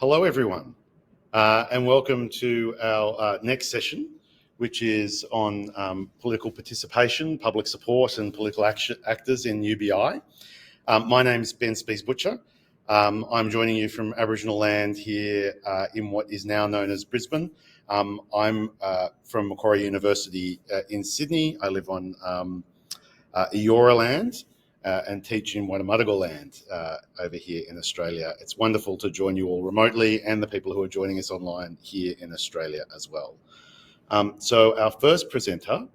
Hello, everyone, and welcome to our next session, which is on political participation, public support and political actors in UBI. My name is Ben Spies-Butcher. I'm joining you from Aboriginal land here in what is now known as Brisbane. I'm from Macquarie University in Sydney. I live on Eora land and teach in Wadamadagal land over here in Australia. It's wonderful to join you all remotely and the people who are joining us online here in Australia as well. So our first presenter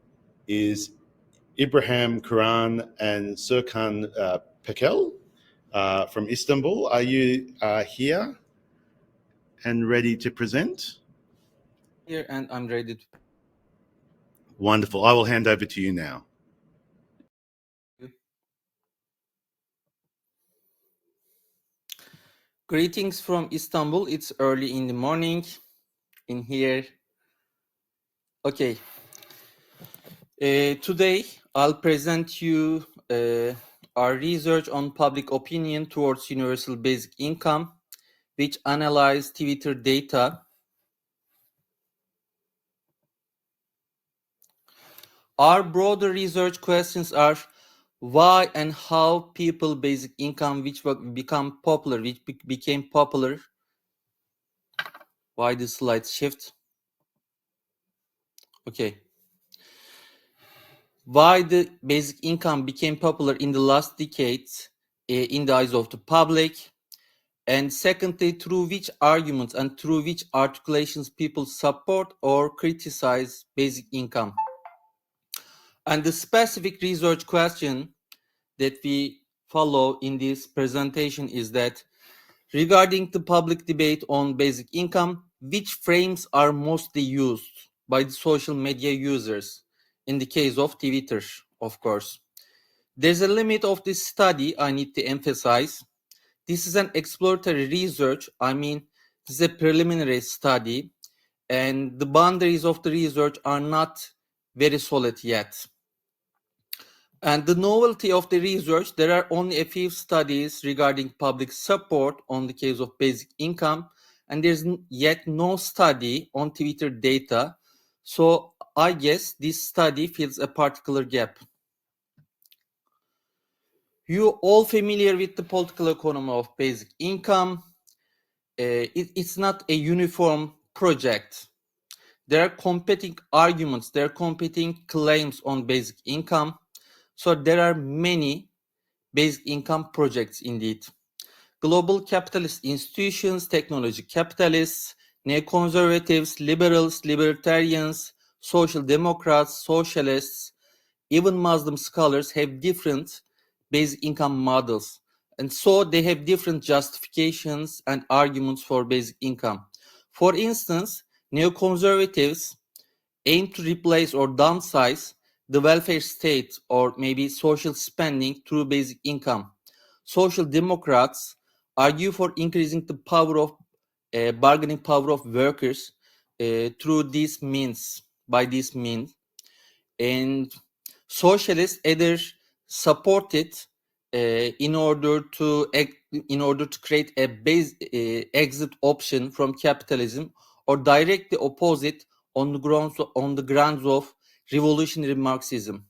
is Ibrahim, Kuran and Sercan Pekel from Istanbul. Are you here and ready to present? Here, and I'm ready to. Wonderful. I will hand over to you now. Greetings from Istanbul. It's early in the morning in here. Okay. Today, I'll present you our research on public opinion towards universal basic income, which analyzed Twitter data. Our broader research questions are why and how people basic income, which became popular, Why the slide shift? Okay. Why the basic income became popular in the last decades in the eyes of the public, and secondly, through which arguments and through which articulations people support or criticize basic income. And the specific research question that we follow in this presentation is that regarding the public debate on basic income, which frames are mostly used by the social media users? In the case of Twitter, of course. There's a limit of this study I need to emphasize. This is an exploratory research. This is a preliminary study, and the boundaries of the research are not very solid yet. And the novelty of the research, there are only a few studies regarding public support on the case of basic income, and there's yet no study on Twitter data. So I guess this study fills a particular gap. You all familiar with the political economy of basic income. It's not a uniform project. There are competing arguments, there are competing claims on basic income. So there are many basic income projects indeed. Global capitalist institutions, technology capitalists, neoconservatives, liberals, libertarians, social democrats, socialists, even Muslim scholars have different basic income models. And so they have different justifications and arguments for basic income. For instance, neoconservatives aim to replace or downsize the welfare state or maybe social spending through basic income. Social democrats argue for increasing the power of bargaining power of workers through these means, by this means. And socialists either support it in order to create a exit option from capitalism, or directly oppose it on the grounds of revolutionary Marxism.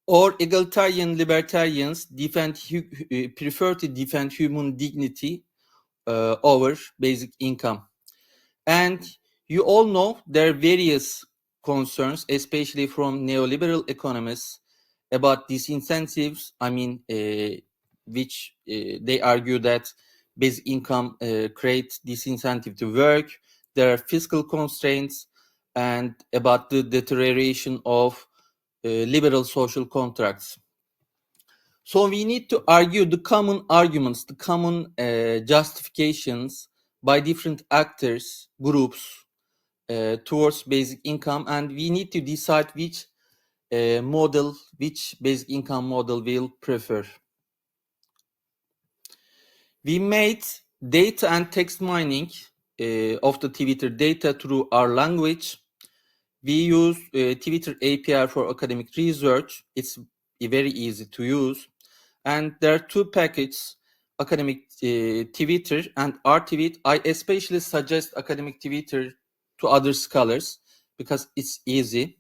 Or egalitarian libertarians prefer to defend human dignity over basic income. And you all know there are various concerns, especially from neoliberal economists, about disincentives. Which they argue that basic income creates disincentive to work. There are fiscal constraints, and about the deterioration of liberal social contracts. So we need to argue the common arguments, the common justifications by different actors, groups, towards basic income, and we need to decide which basic income model we'll prefer. We made data and text mining of the Twitter data through our language. We use Twitter API for academic research. It's very easy to use. And there are two packages academic Twitter and our tweet. I especially suggest academic Twitter to other scholars because it's easy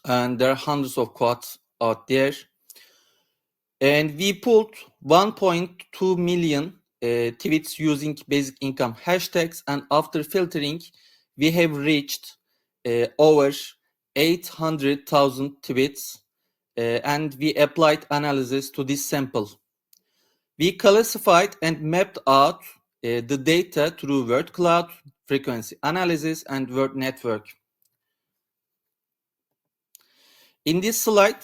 and there are hundreds of quotes out there. And we pulled 1.2 million tweets using basic income hashtags, and after filtering, we have reached over 800,000 tweets, and we applied analysis to this sample. We classified and mapped out the data through word cloud, frequency analysis, and word network. In this slide,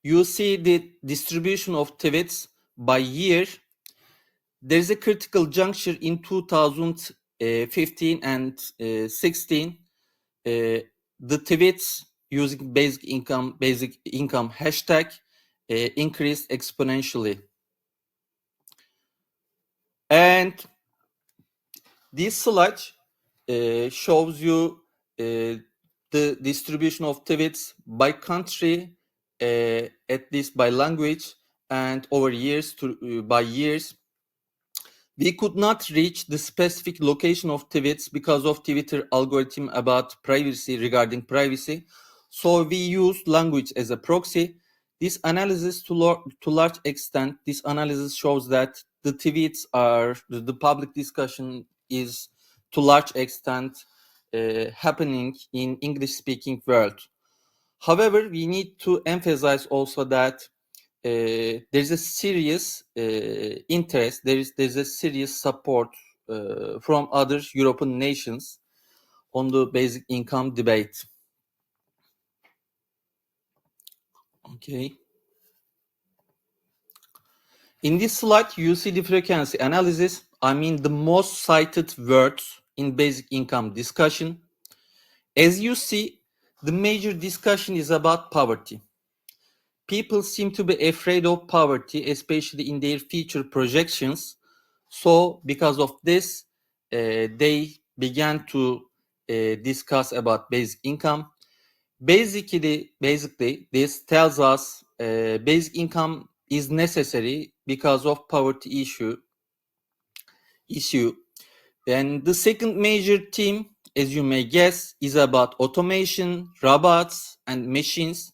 you see the distribution of tweets by year. There is a critical juncture in 2015 and 16. The tweets using basic income hashtag increased exponentially. And this slide shows you the distribution of tweets by country, at least by language, and over years by years. We could not reach the specific location of tweets because of Twitter algorithm about privacy, regarding privacy. So we used language as a proxy. This analysis, to large extent, this analysis shows that the tweets are, the public discussion is to large extent happening in English-speaking world. However, we need to emphasize also that there's a serious interest, there's a serious support from other European nations on the basic income debate. Okay. In this slide, you see the frequency analysis. I mean the most cited words in basic income discussion. As you see, the major discussion is about poverty. People seem to be afraid of poverty, especially in their future projections. So because of this, they began to discuss about basic income. Basically, this tells us basic income is necessary because of poverty issue. And the second major theme, as you may guess, is about automation, robots, and machines.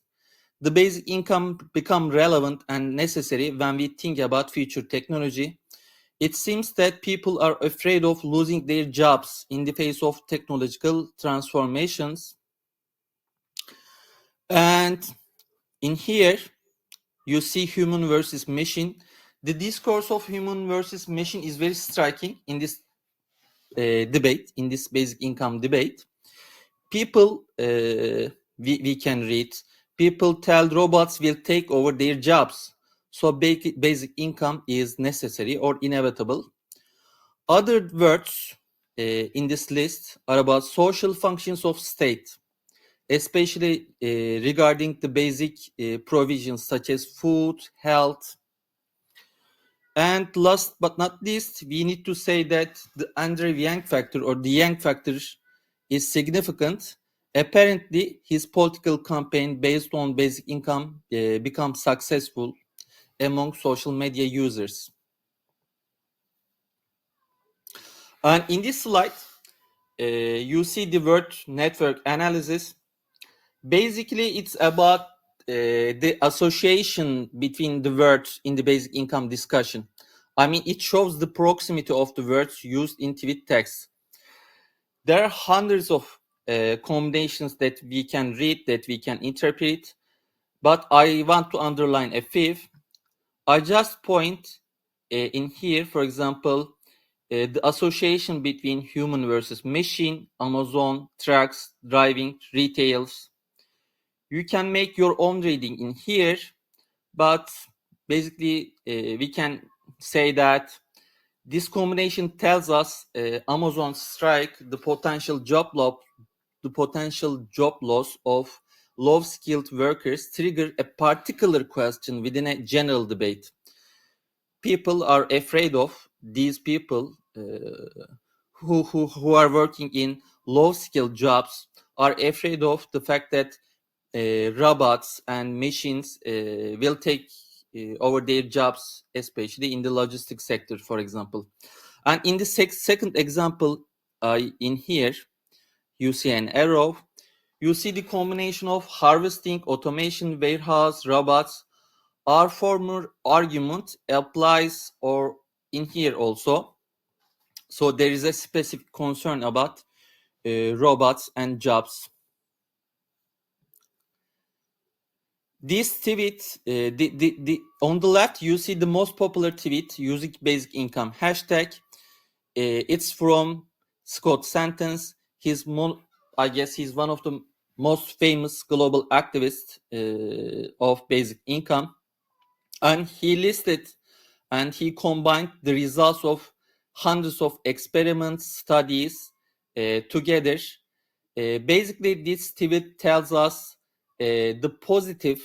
The basic income become relevant and necessary when we think about future technology. It seems that people are afraid of losing their jobs in the face of technological transformations. And in here, you see human versus machine. The discourse of human versus machine is very striking in this debate, in this basic income debate. People, we can read, people tell robots will take over their jobs. So basic income is necessary or inevitable. Other words in this list are about social functions of state, especially regarding the basic provisions such as food, health. And last but not least, we need to say that the Andrew Yang factor or the Yang factor is significant. Apparently, his political campaign based on basic income becomes successful among social media users. And in this slide, you see the word network analysis. Basically, it's about the association between the words in the basic income discussion. I mean, it shows the proximity of the words used in tweet text. There are hundreds of combinations that we can read, that we can interpret, but I want to underline a few. I just point in here, for example, the association between human versus machine, Amazon, trucks, driving, retails. You can make your own reading in here, but basically we can say that this combination tells us Amazon strike, the potential job loss of low-skilled workers trigger a particular question within a general debate. People are afraid of these people who are working in low-skilled jobs, are afraid of the fact that robots and machines will take over their jobs, especially in the logistics sector, for example. And in the second example, in here, you see an arrow. You see the combination of harvesting, automation, warehouse, robots. Our former argument applies or in here also. So there is a specific concern about robots and jobs. This tweet, on the left, you see the most popular tweet using basic income hashtag. It's from Scott Sentence. I guess he's one of the most famous global activists of basic income. And he listed and he combined the results of hundreds of experiments, studies together. Basically, this tweet tells us the positive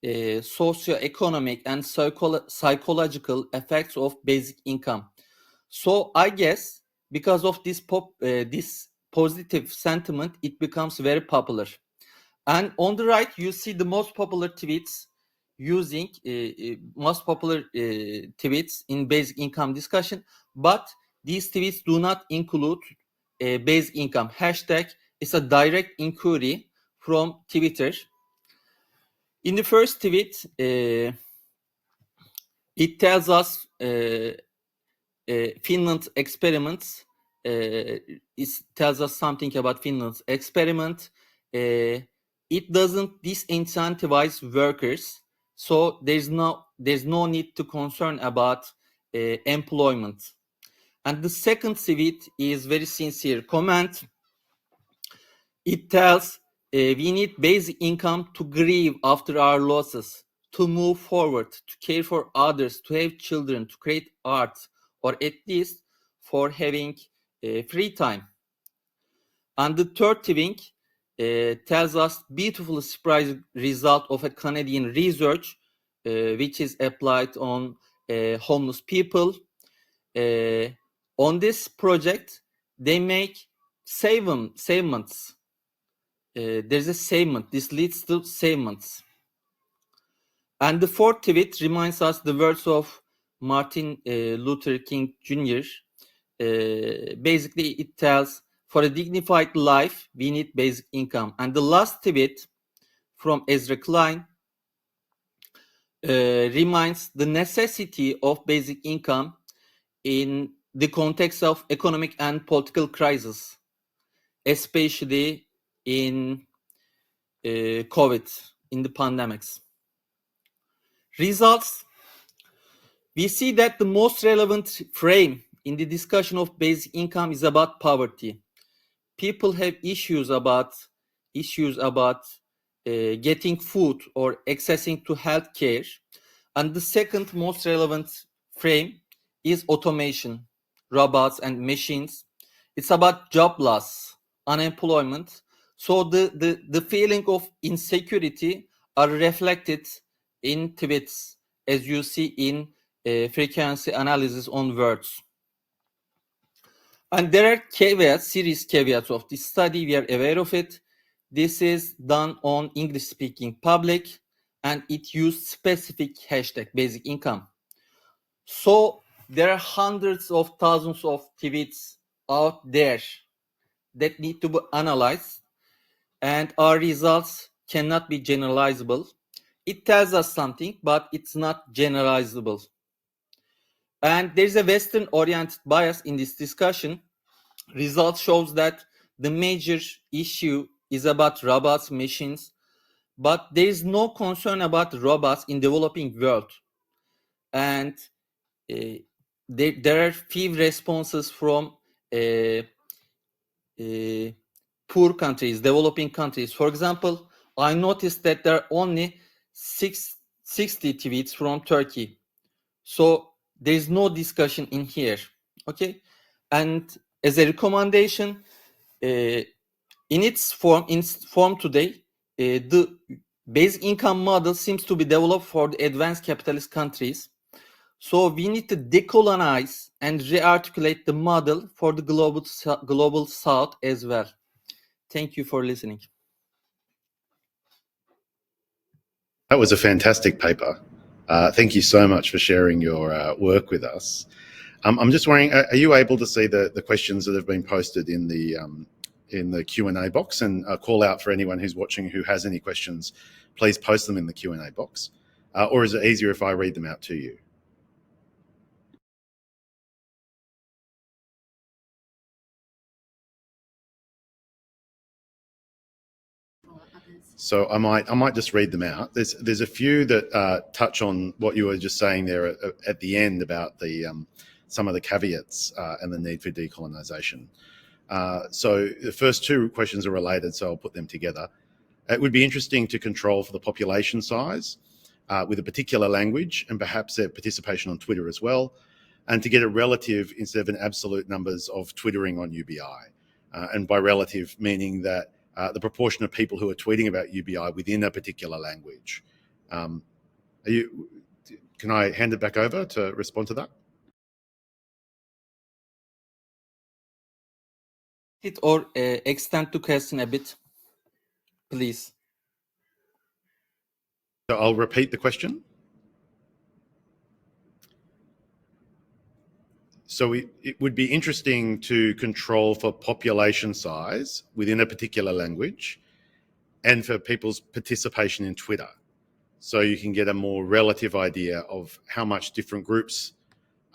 socioeconomic and psychological effects of basic income. So I guess because of this positive sentiment, it becomes very popular. And on the right, you see the most popular tweets using most popular tweets in basic income discussion, but these tweets do not include basic income hashtag. It's a direct inquiry from Twitter. In the first tweet, it tells us Finland's experiments. It tells us something about Finland's experiment. It doesn't disincentivize workers, so there's no need to concern about employment. And the second tweet is very sincere comment. It tells we need basic income to grieve after our losses, to move forward, to care for others, to have children, to create art, or at least for having free time. And the third tweet tells us beautiful surprise result of a Canadian research which is applied on homeless people. On this project, they make savings. There's a savment. This leads to savings. And the fourth tweet reminds us the words of Martin Luther King Jr. Basically, it tells, for a dignified life, we need basic income. And the last tweet from Ezra Klein reminds the necessity of basic income in the context of economic and political crisis, especially in COVID, in the pandemics. Results. We see that the most relevant frame in the discussion of basic income is about poverty. People have issues about getting food or accessing to health care. And the second most relevant frame is automation, robots and machines. It's about job loss, unemployment. So the feeling of insecurity are reflected in tweets, as you see in frequency analysis on words. And there are caveats, serious caveats of this study. We are aware of it. This is done on English-speaking public, and it used specific hashtag basic income. So there are hundreds of thousands of tweets out there that need to be analyzed, and our results cannot be generalizable. It tells us something, but it's not generalizable. And there's a Western-oriented bias in this discussion. Result shows that the major issue is about robots, machines, but there is no concern about robots in developing world. And there are few responses from poor countries, developing countries. For example, I noticed that there are only 60 tweets from Turkey. So there is no discussion in here. Okay. And as a recommendation, in its form today, the basic income model seems to be developed for the advanced capitalist countries. So we need to decolonize and re-articulate the model for the global South as well. Thank you for listening. That was a fantastic paper. Thank you so much for sharing your work with us. I'm just wondering, are you able to see the questions that have been posted in the Q&A box, and call out for anyone who's watching who has any questions, please post them in the Q&A box. Or is it easier if I read them out to you? So I might just read them out. There's a few that touch on what you were just saying there at the end about the some of the caveats and the need for decolonisation. So the first two questions are related, so I'll put them together. It would be interesting to control for the population size with a particular language and perhaps their participation on Twitter as well, and to get a relative instead of an absolute numbers of Twittering on UBI. And by relative, meaning that the proportion of people who are tweeting about UBI within a particular language. Can I hand it back over to respond to that? Or extend the question a bit, please. So I'll repeat the question. So it would be interesting to control for population size within a particular language and for people's participation in Twitter. So you can get a more relative idea of how much different groups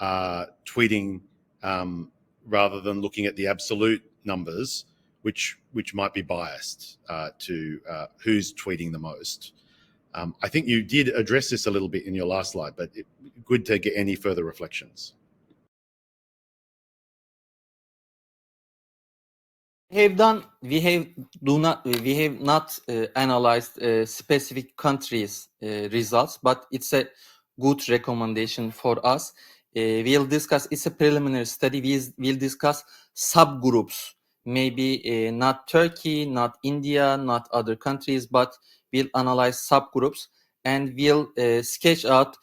are tweeting rather than looking at the absolute numbers, which might be biased to who's tweeting the most. I think you did address this a little bit in your last slide, but good to get any further reflections. We have not analyzed specific countries' results, but it's a good recommendation for us. We'll discuss. It's a preliminary study. We'll discuss subgroups. Maybe not Turkey, not India, not other countries, but we'll analyze subgroups and we'll sketch out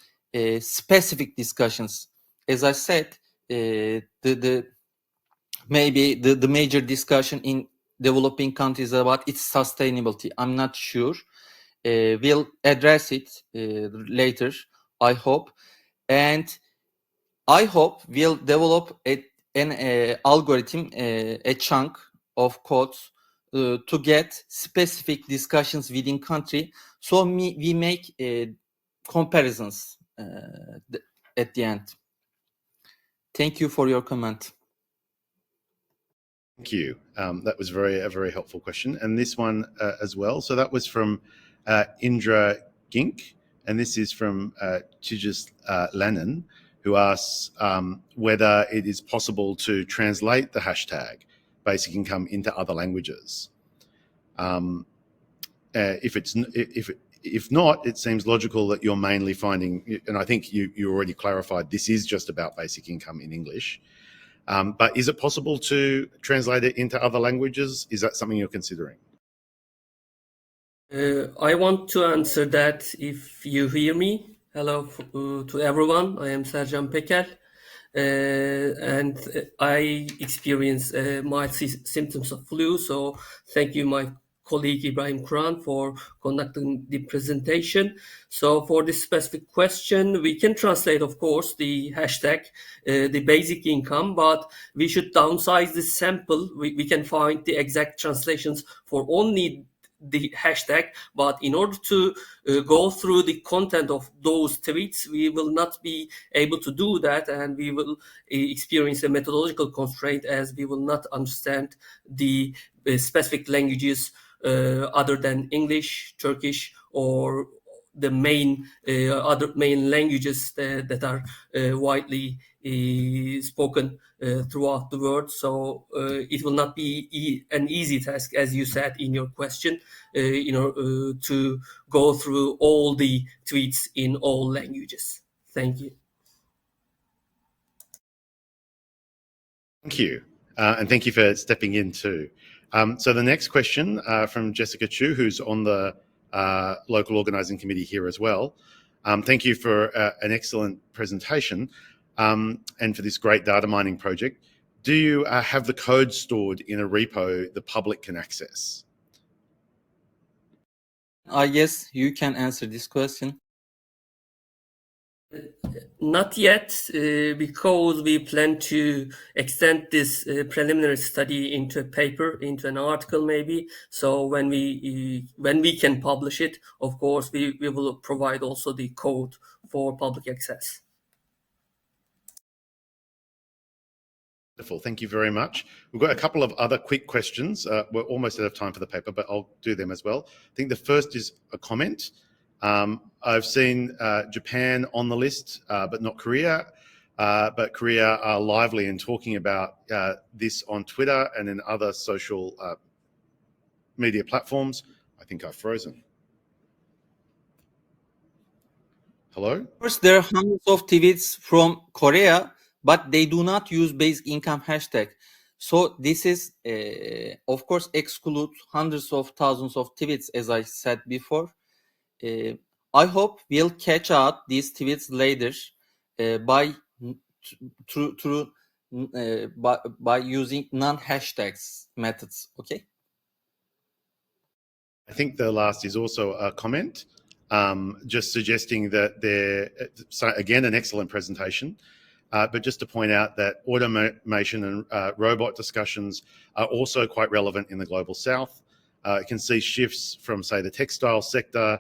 specific discussions. As I said, maybe the major discussion in developing countries about its sustainability. I'm not sure. We'll address it later, I hope. And I hope we'll develop an algorithm, a chunk of codes to get specific discussions within country. So we make comparisons at the end. Thank you for your comment. Thank you. That was a very helpful question. And this one as well. So that was from Indra Gink, and this is from Tijs Laenen, who asks whether it is possible to translate the hashtag basic income into other languages. If not, it seems logical that you're mainly finding, and I think you already clarified, this is just about basic income in English. But is it possible to translate it into other languages? Is that something you're considering? I want to answer that if you hear me. Hello to everyone. I am Sercan Pekel. And I experience mild symptoms of flu. So thank you, my colleague Ibrahim Kuran, for conducting the presentation. So for this specific question, we can translate, of course, the hashtag, the basic income, but we should downsize the sample. We can find the exact translations for only the hashtag, but in order to go through the content of those tweets, we will not be able to do that, and we will experience a methodological constraint as we will not understand the specific languages other than English, Turkish, or the main other main languages that are widely spoken throughout the world. So it will not be an easy task, as you said in your question, to go through all the tweets in all languages. Thank you. Thank you. And thank you for stepping in too. So the next question from Jessica Chu, who's on the local organising committee here as well. Thank you for an excellent presentation and for this great data mining project. Do you have the code stored in a repo the public can access? I guess you can answer this question. Not yet, because we plan to extend this preliminary study into a paper, into an article maybe. So when we can publish it, of course, we will provide also the code for public access. Wonderful. Thank you very much. We've got a couple of other quick questions. We're almost out of time for the paper, but I'll do them as well. I think the first is a comment. I've seen Japan on the list, but not Korea. But Korea are lively in talking about this on Twitter and in other social media platforms. I think I've frozen. Hello? Of course, there are hundreds of tweets from Korea, but they do not use basic income hashtag. So this is, of course, exclude hundreds of thousands of tweets, as I said before. I hope we'll catch out these tweets later by using non-hashtags methods. Okay. I think the last is also a comment, just suggesting that so again, an excellent presentation, but just to point out that automation and robot discussions are also quite relevant in the global south. You can see shifts from, say, the textile sector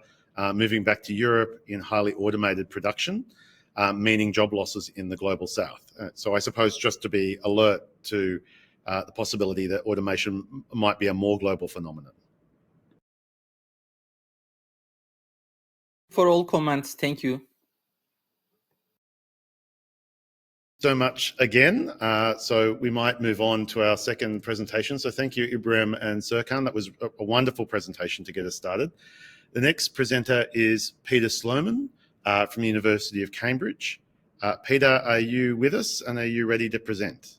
moving back to Europe in highly automated production, meaning job losses in the global south. So I suppose just to be alert to the possibility that automation might be a more global phenomenon. For all comments, thank you so much again. So we might move on to our second presentation. So thank you, Ibrahim and Sercan. That was a wonderful presentation to get us started. The next presenter is Peter Sloman from the University of Cambridge. Peter, are you with us and are you ready to present?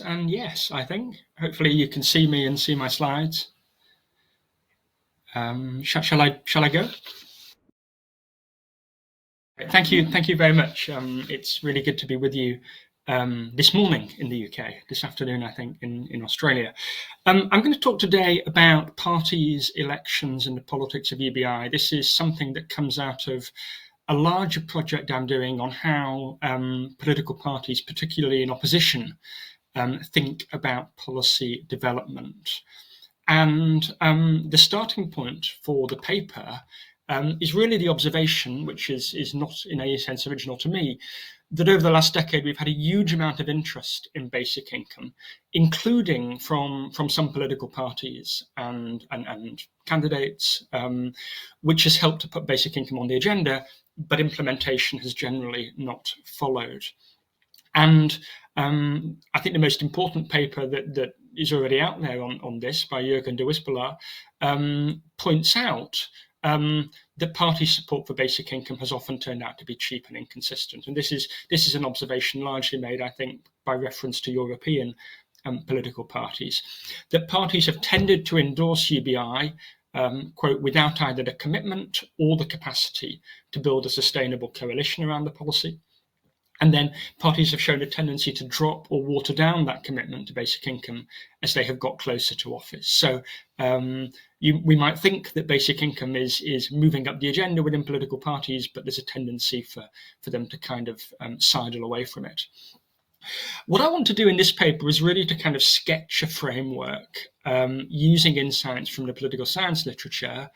And yes, I think. Hopefully you can see me and see my slides. Shall I go? Thank you very much. It's really good to be with you this morning in the UK, this afternoon, I think, in Australia. I'm going to talk today about parties, elections, and the politics of UBI. This is something that comes out of a larger project I'm doing on how political parties, particularly in opposition, think about policy development. And the starting point for the paper is really the observation, which is not in any sense original to me, that over the last decade we've had a huge amount of interest in basic income, including from some political parties and candidates, which has helped to put basic income on the agenda, but implementation has generally not followed. And I think the most important paper that is already out there on this by Jürgen de Wispeler points out that party support for basic income has often turned out to be cheap and inconsistent. And this is an observation largely made, I think, by reference to European political parties, that parties have tended to endorse UBI, quote, without either the commitment or the capacity to build a sustainable coalition around the policy. And then parties have shown a tendency to drop or water down that commitment to basic income as they have got closer to office. So we might think that basic income is moving up the agenda within political parties, but there's a tendency for them to kind of sidle away from it. What I want to do in this paper is really to kind of sketch a framework using insights from the political science literature,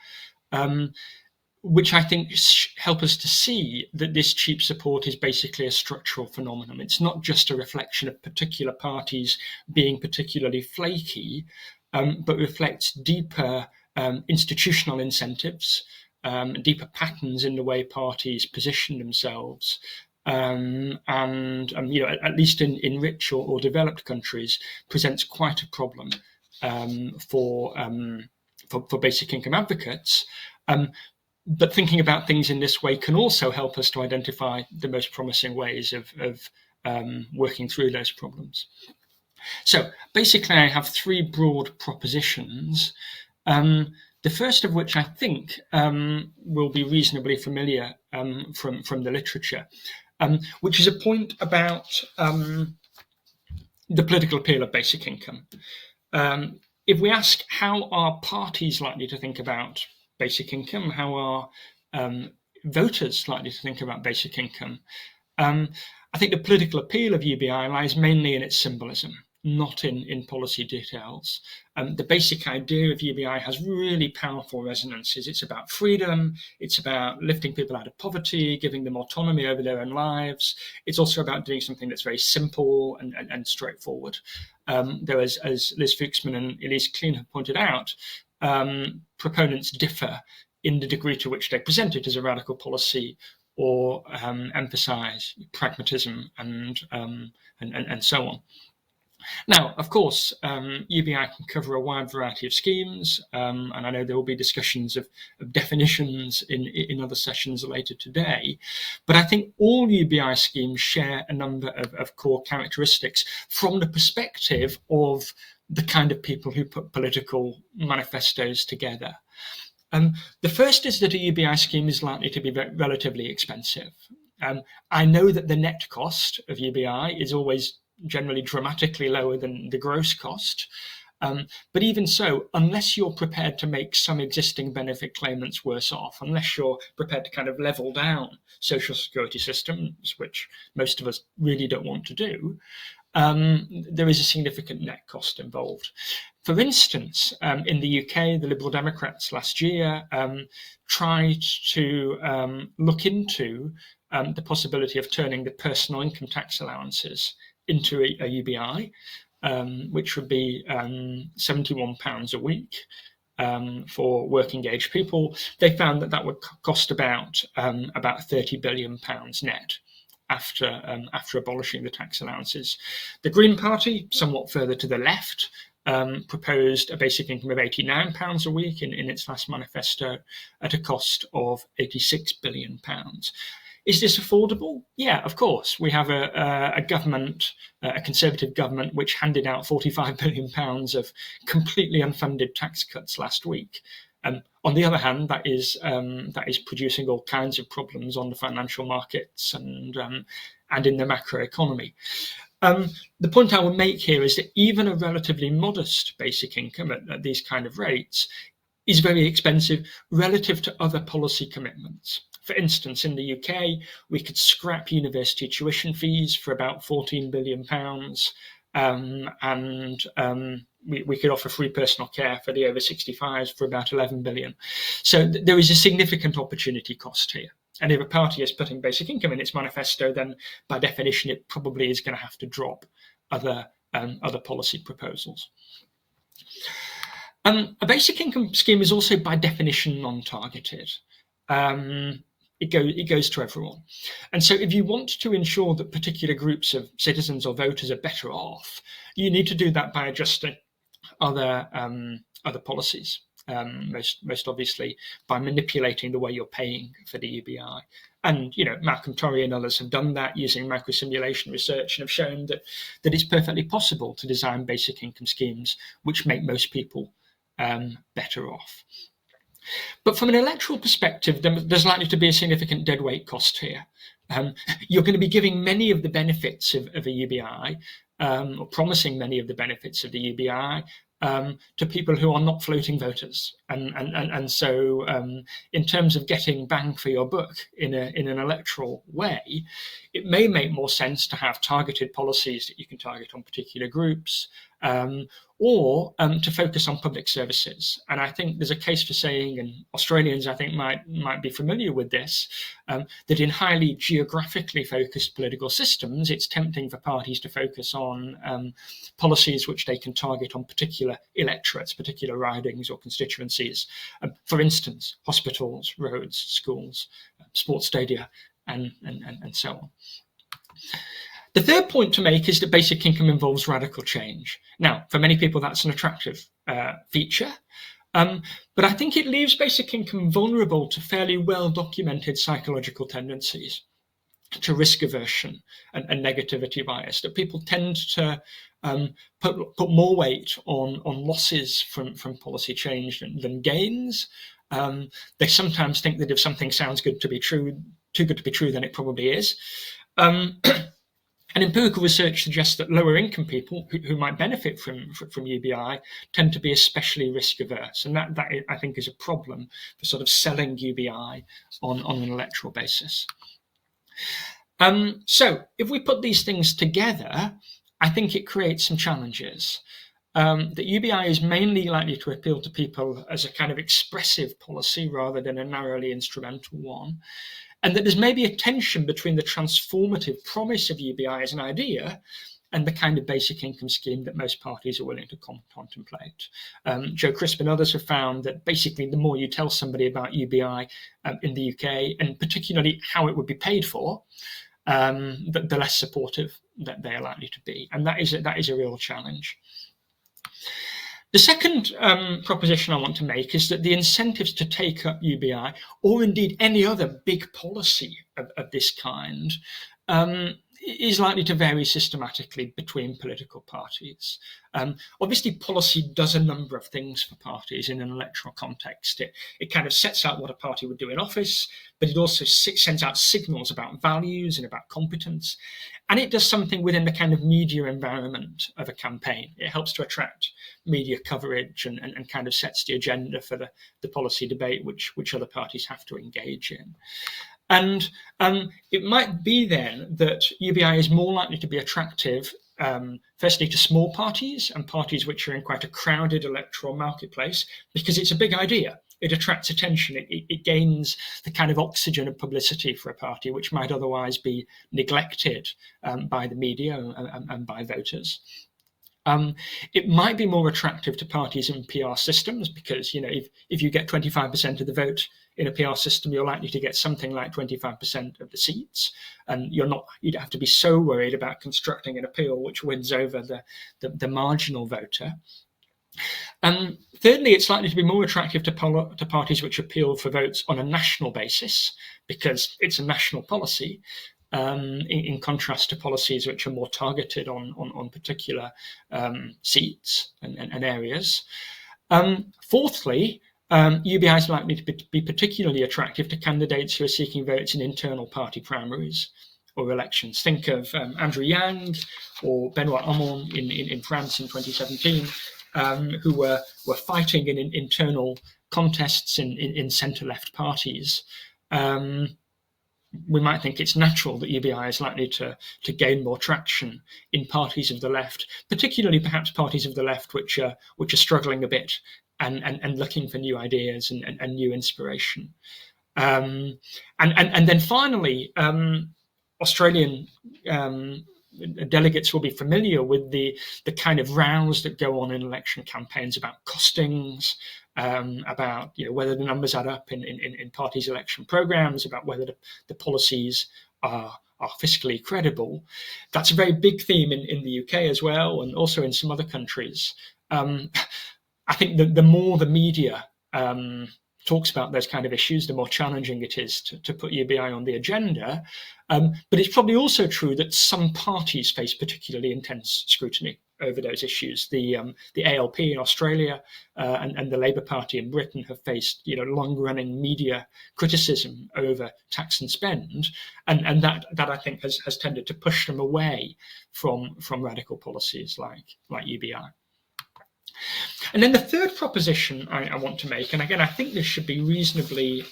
which I think help us to see that this cheap support is basically a structural phenomenon. It's not just a reflection of particular parties being particularly flaky, but reflects deeper institutional incentives, deeper patterns in the way parties position themselves, and at least in rich or developed countries, presents quite a problem for basic income advocates. But thinking about things in this way can also help us to identify the most promising ways of working through those problems. So basically, I have three broad propositions, the first of which I think will be reasonably familiar from the literature, which is a point about the political appeal of basic income. If we ask how are parties likely to think about basic income, how are voters likely to think about basic income? I think the political appeal of UBI lies mainly in its symbolism, not in policy details. The basic idea of UBI has really powerful resonances. It's about freedom, it's about lifting people out of poverty, giving them autonomy over their own lives. It's also about doing something that's very simple and straightforward. Though, as Liz Fuchsman and Elise Klein have pointed out, proponents differ in the degree to which they present it as a radical policy or emphasize pragmatism and so on. Now, of course, UBI can cover a wide variety of schemes, and I know there will be discussions of definitions in other sessions later today, but I think all UBI schemes share a number of core characteristics from the perspective of the kind of people who put political manifestos together. The first is that a UBI scheme is likely to be relatively expensive. I know that the net cost of UBI is always generally dramatically lower than the gross cost. But even so, unless you're prepared to make some existing benefit claimants worse off, unless you're prepared to kind of level down social security systems, which most of us really don't want to do, there is a significant net cost involved. For instance, in the UK, the Liberal Democrats last year tried to look into the possibility of turning the personal income tax allowances into a UBI, which would be £71 a week for working age people. They found that would cost about £30 billion net after abolishing the tax allowances. The Green Party, somewhat further to the left, proposed a basic income of £89 a week in its last manifesto at a cost of £86 billion. Is this affordable? Yeah, of course. We have a government, a Conservative government, which handed out £45 billion of completely unfunded tax cuts last week. On the other hand, that is producing all kinds of problems on the financial markets and in the macroeconomy. The point I would make here is that even a relatively modest basic income at these kind of rates is very expensive relative to other policy commitments. For instance, in the UK, we could scrap university tuition fees for about £14 billion, and we could offer free personal care for the over 65s for about 11 billion. So there is a significant opportunity cost here. And if a party is putting basic income in its manifesto, then by definition, it probably is going to have to drop other policy proposals. A basic income scheme is also by definition non-targeted. It goes to everyone. And so if you want to ensure that particular groups of citizens or voters are better off, you need to do that by adjusting other policies, most obviously by manipulating the way you're paying for the UBI. And Malcolm Torrey and others have done that using microsimulation research and have shown that it's perfectly possible to design basic income schemes which make most people better off. But from an electoral perspective, there's likely to be a significant deadweight cost here. You're going to be giving many of the benefits of a UBI, or promising many of the benefits of the UBI, to people who are not floating voters. And so in terms of getting bang for your buck in an electoral way, it may make more sense to have targeted policies that you can target on particular groups, or to focus on public services. And I think there's a case for saying, and Australians I think might be familiar with this, that in highly geographically focused political systems, it's tempting for parties to focus on policies which they can target on particular electorates, particular ridings or constituencies. For instance, hospitals, roads, schools, sports stadia, and so on. The third point to make is that basic income involves radical change. Now, for many people, that's an attractive feature, but I think it leaves basic income vulnerable to fairly well-documented psychological tendencies, to risk aversion and negativity bias, that people tend to put more weight on losses from policy change than gains. They sometimes think that if something sounds good to be true, too good to be true, then it probably is. And empirical research suggests that lower income people who might benefit from UBI tend to be especially risk averse. And that I think is a problem for sort of selling UBI on an electoral basis. So if we put these things together, I think it creates some challenges. That UBI is mainly likely to appeal to people as a kind of expressive policy rather than a narrowly instrumental one. And that there's maybe a tension between the transformative promise of UBI as an idea and the kind of basic income scheme that most parties are willing to contemplate. Joe Crisp and others have found that basically the more you tell somebody about UBI in the UK, and particularly how it would be paid for, the less supportive that they are likely to be. And that is a real challenge. The second proposition I want to make is that the incentives to take up UBI, or indeed any other big policy of this kind, is likely to vary systematically between political parties. Obviously, policy does a number of things for parties in an electoral context. It kind of sets out what a party would do in office, but it also sends out signals about values and about competence. And it does something within the kind of media environment of a campaign. It helps to attract media coverage and kind of sets the agenda for the policy debate which other parties have to engage in. And it might be then that UBI is more likely to be attractive, firstly, to small parties and parties which are in quite a crowded electoral marketplace, because it's a big idea. It attracts attention. It gains the kind of oxygen of publicity for a party which might otherwise be neglected by the media and by voters. It might be more attractive to parties in PR systems because, if you get 25% of the vote in a PR system, you're likely to get something like 25% of the seats, and you don't have to be so worried about constructing an appeal which wins over the marginal voter. Thirdly, it's likely to be more attractive to parties which appeal for votes on a national basis because it's a national policy. In contrast to policies which are more targeted on particular seats and areas. Fourthly, UBI is likely to be particularly attractive to candidates who are seeking votes in internal party primaries or elections. Think of Andrew Yang or Benoit Hamon in France in 2017, who were fighting in internal contests in centre-left parties. We might think it's natural that UBI is likely to gain more traction in parties of the left, particularly perhaps parties of the left which are struggling a bit and looking for new ideas and new inspiration. And then finally, Australian delegates will be familiar with the kind of rows that go on in election campaigns about costings, about whether the numbers add up in parties' election programs, about whether the policies are fiscally credible. That's a very big theme in the UK as well, and also in some other countries. I think the more the media talks about those kind of issues, the more challenging it is to put UBI on the agenda. But it's probably also true that some parties face particularly intense scrutiny over those issues. The ALP in Australia and the Labour Party in Britain have faced long-running media criticism over tax and spend, and that I think has tended to push them away from radical policies like UBI. And then the third proposition I want to make, and again, I think this should be reasonably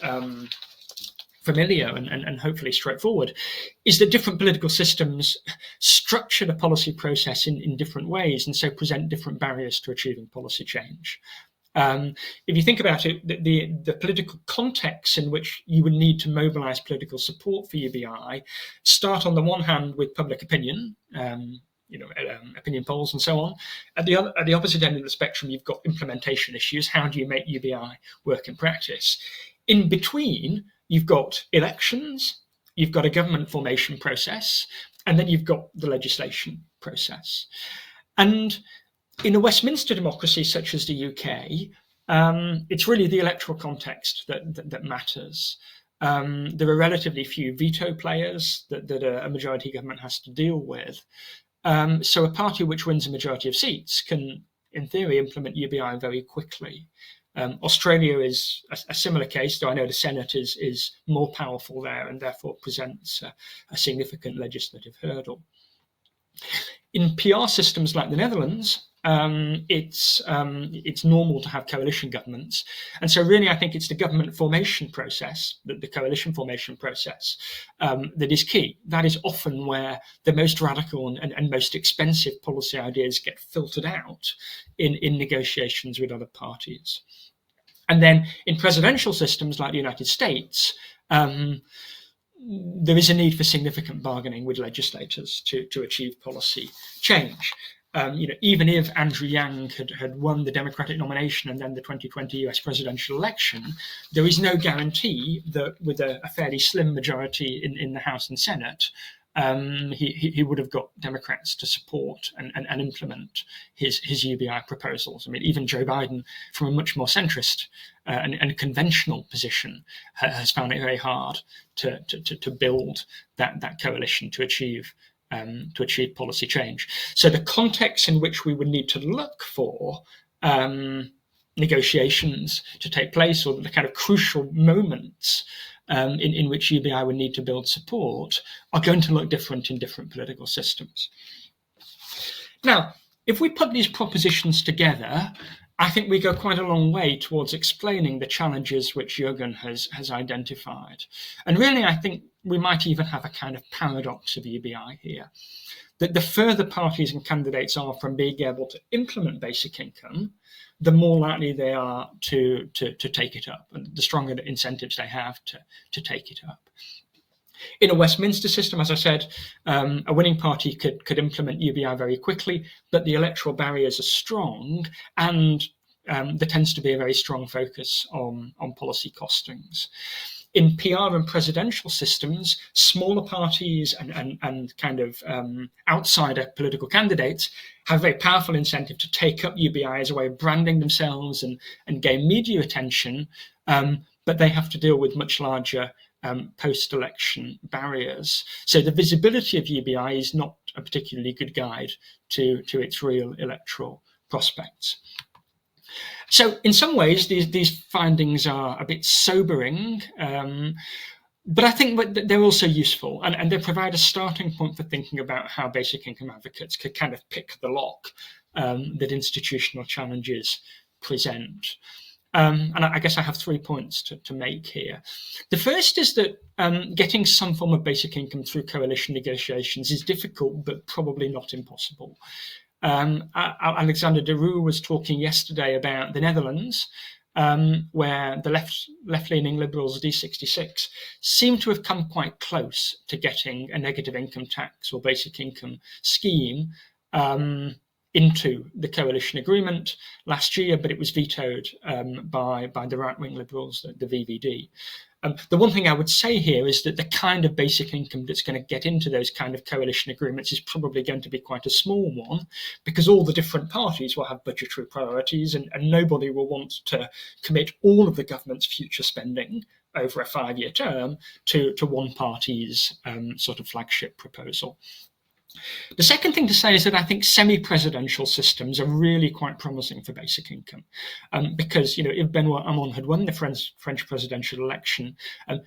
familiar and hopefully straightforward, is that different political systems structure the policy process in different ways and so present different barriers to achieving policy change. If you think about it, the political context in which you would need to mobilize political support for UBI start on the one hand with public opinion, opinion polls and so on. At the opposite end of the spectrum, you've got implementation issues. How do you make UBI work in practice? In between, you've got elections, you've got a government formation process, and then you've got the legislation process. And in a Westminster democracy such as the UK, it's really the electoral context that matters. There are relatively few veto players that a majority government has to deal with. So a party which wins a majority of seats can, in theory, implement UBI very quickly. Australia is a similar case, though I know the Senate is more powerful there and therefore presents a significant legislative hurdle. In PR systems like the Netherlands, it's normal to have coalition governments. And so really, I think it's the government formation process, the coalition formation process, that is key. That is often where the most radical and most expensive policy ideas get filtered out in negotiations with other parties. And then in presidential systems like the United States, there is a need for significant bargaining with legislators to achieve policy change. Even if Andrew Yang had won the Democratic nomination and then the 2020 US presidential election, there is no guarantee that with a fairly slim majority in the House and Senate, he would have got Democrats to support and implement his UBI proposals. I mean, even Joe Biden, from a much more centrist and conventional position, has found it very hard to build that coalition to achieve policy change. So the context in which we would need to look for negotiations to take place, or the kind of crucial moments in which UBI would need to build support, are going to look different in different political systems. Now, if we put these propositions together, I think we go quite a long way towards explaining the challenges which Jürgen has identified. And really, I think we might even have a kind of paradox of UBI here, that the further parties and candidates are from being able to implement basic income, the more likely they are to take it up, and the stronger the incentives they have to take it up. In a Westminster system, as I said, a winning party could implement UBI very quickly, but the electoral barriers are strong, and there tends to be a very strong focus on policy costings. In PR and presidential systems, smaller parties and kind of outsider political candidates have a very powerful incentive to take up UBI as a way of branding themselves and gain media attention, but they have to deal with much larger post-election barriers. So the visibility of UBI is not a particularly good guide to its real electoral prospects. So in some ways, these findings are a bit sobering, but I think they're also useful, and they provide a starting point for thinking about how basic income advocates could kind of pick the lock that institutional challenges present. And I guess I have 3 points to make here. The first is that getting some form of basic income through coalition negotiations is difficult, but probably not impossible. Alexander de Roo was talking yesterday about the Netherlands, where the left-leaning Liberals, D66, seem to have come quite close to getting a negative income tax or basic income scheme into the coalition agreement last year, but it was vetoed by the right-wing Liberals, the VVD. The one thing I would say here is that the kind of basic income that's going to get into those kind of coalition agreements is probably going to be quite a small one, because all the different parties will have budgetary priorities, and nobody will want to commit all of the government's future spending over a 5-year term to one party's sort of flagship proposal. The second thing to say is that I think semi-presidential systems are really quite promising for basic income, because if Benoît Hamon had won the French presidential election,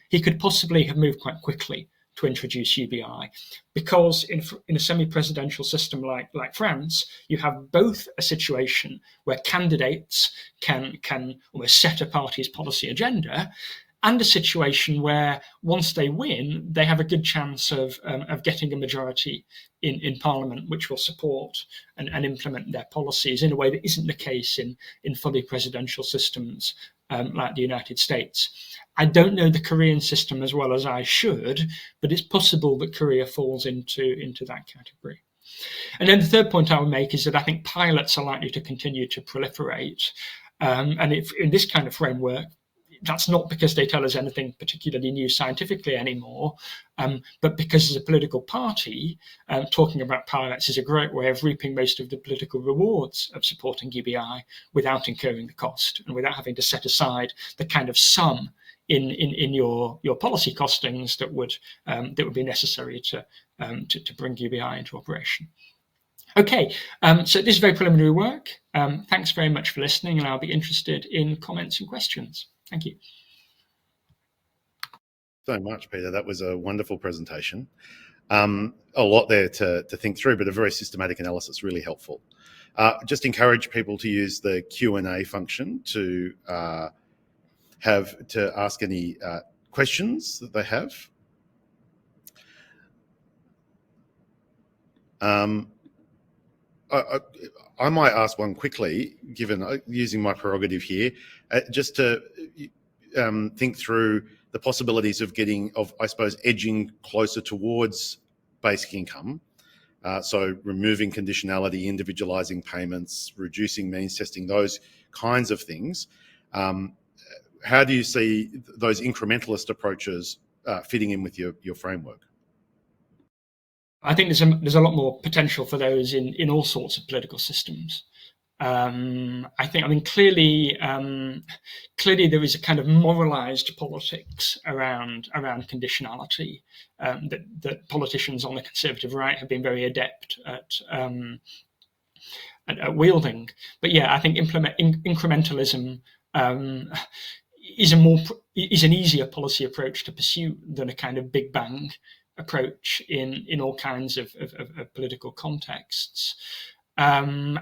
he could possibly have moved quite quickly to introduce UBI, because in a semi-presidential system like France, you have both a situation where candidates can almost set a party's policy agenda, and a situation where once they win, they have a good chance of getting a majority in Parliament, which will support and implement their policies in a way that isn't the case in fully presidential systems like the United States. I don't know the Korean system as well as I should, but it's possible that Korea falls into that category. And then the third point I would make is that I think pilots are likely to continue to proliferate. And if in this kind of framework, that's not because they tell us anything particularly new scientifically anymore, but because as a political party, talking about pilots is a great way of reaping most of the political rewards of supporting UBI without incurring the cost and without having to set aside the kind of sum in your policy costings that would be necessary to bring UBI into operation. Okay, so this is very preliminary work. Thanks very much for listening, and I'll be interested in comments and questions. Thank you. So much, Peter. That was a wonderful presentation. A lot there to think through, but a very systematic analysis, really helpful. Just encourage people to use the Q&A function to ask any questions that they have. I might ask one quickly, given using my prerogative here, just to think through the possibilities of I suppose, edging closer towards basic income. So removing conditionality, individualizing payments, reducing means testing, those kinds of things. How do you see those incrementalist approaches fitting in with your framework? I think there's a lot more potential for those in all sorts of political systems. Clearly there is a kind of moralized politics around conditionality that politicians on the conservative right have been very adept at wielding. But yeah, I think incrementalism is an easier policy approach to pursue than a kind of big bang approach in all kinds of political contexts. And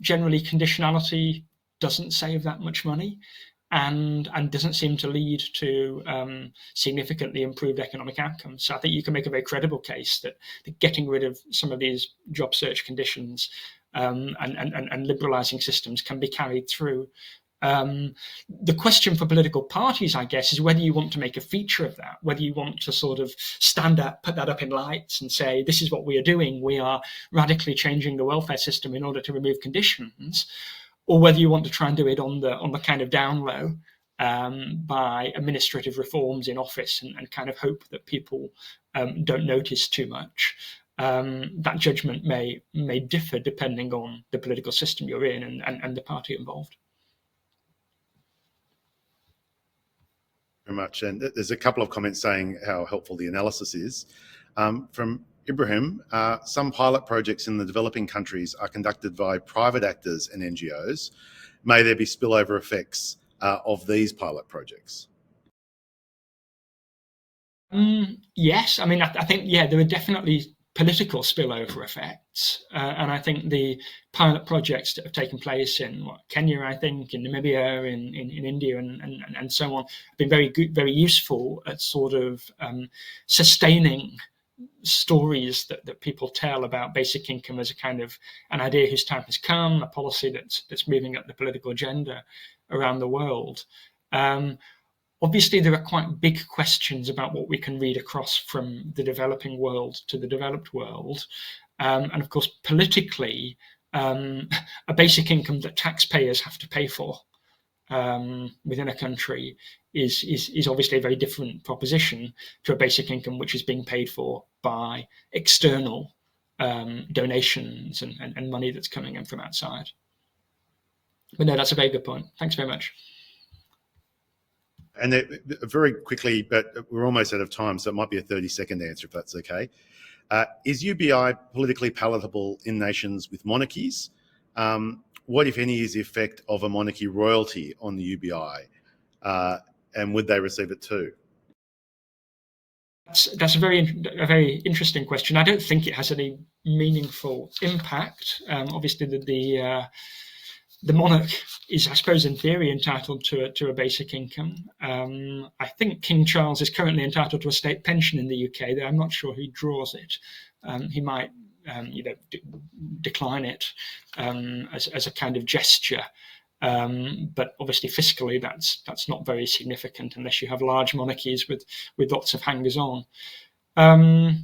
generally conditionality doesn't save that much money and doesn't seem to lead to significantly improved economic outcomes. So I think you can make a very credible case that getting rid of some of these job search conditions and liberalizing systems can be carried through. The question for political parties, I guess, is whether you want to make a feature of that, whether you want to sort of stand up, put that up in lights and say, this is what we are doing. We are radically changing the welfare system in order to remove conditions, or whether you want to try and do it on the kind of down low by administrative reforms in office and kind of hope that people don't notice too much. That judgment may differ depending on the political system you're in and the party involved. Very much, and there's a couple of comments saying how helpful the analysis is. From Ibrahim, some pilot projects in the developing countries are conducted by private actors and NGOs. May there be spillover effects of these pilot projects? Yes, I think there are definitely political spillover effects, and I think the pilot projects that have taken place in Kenya, I think, in Namibia, in India, and so on, have been very good, very useful at sort of sustaining stories that people tell about basic income as a kind of an idea whose time has come, a policy that's moving up the political agenda around the world. Obviously, there are quite big questions about what we can read across from the developing world to the developed world. And of course, politically, a basic income that taxpayers have to pay for within a country is obviously a very different proposition to a basic income which is being paid for by external donations and money that's coming in from outside. But no, that's a very good point. Thanks very much. And very quickly, but we're almost out of time, so it might be a 30-second answer if that's okay. Is UBI politically palatable in nations with monarchies? What, if any, is the effect of a monarchy royalty on the UBI? And would they receive it too? That's a very interesting question. I don't think it has any meaningful impact. Obviously, the monarch is, I suppose, in theory, entitled to a basic income. I think King Charles is currently entitled to a state pension in the UK, though I'm not sure who draws it. He might, decline it as a kind of gesture. But obviously, fiscally, that's not very significant unless you have large monarchies with lots of hangers-on. I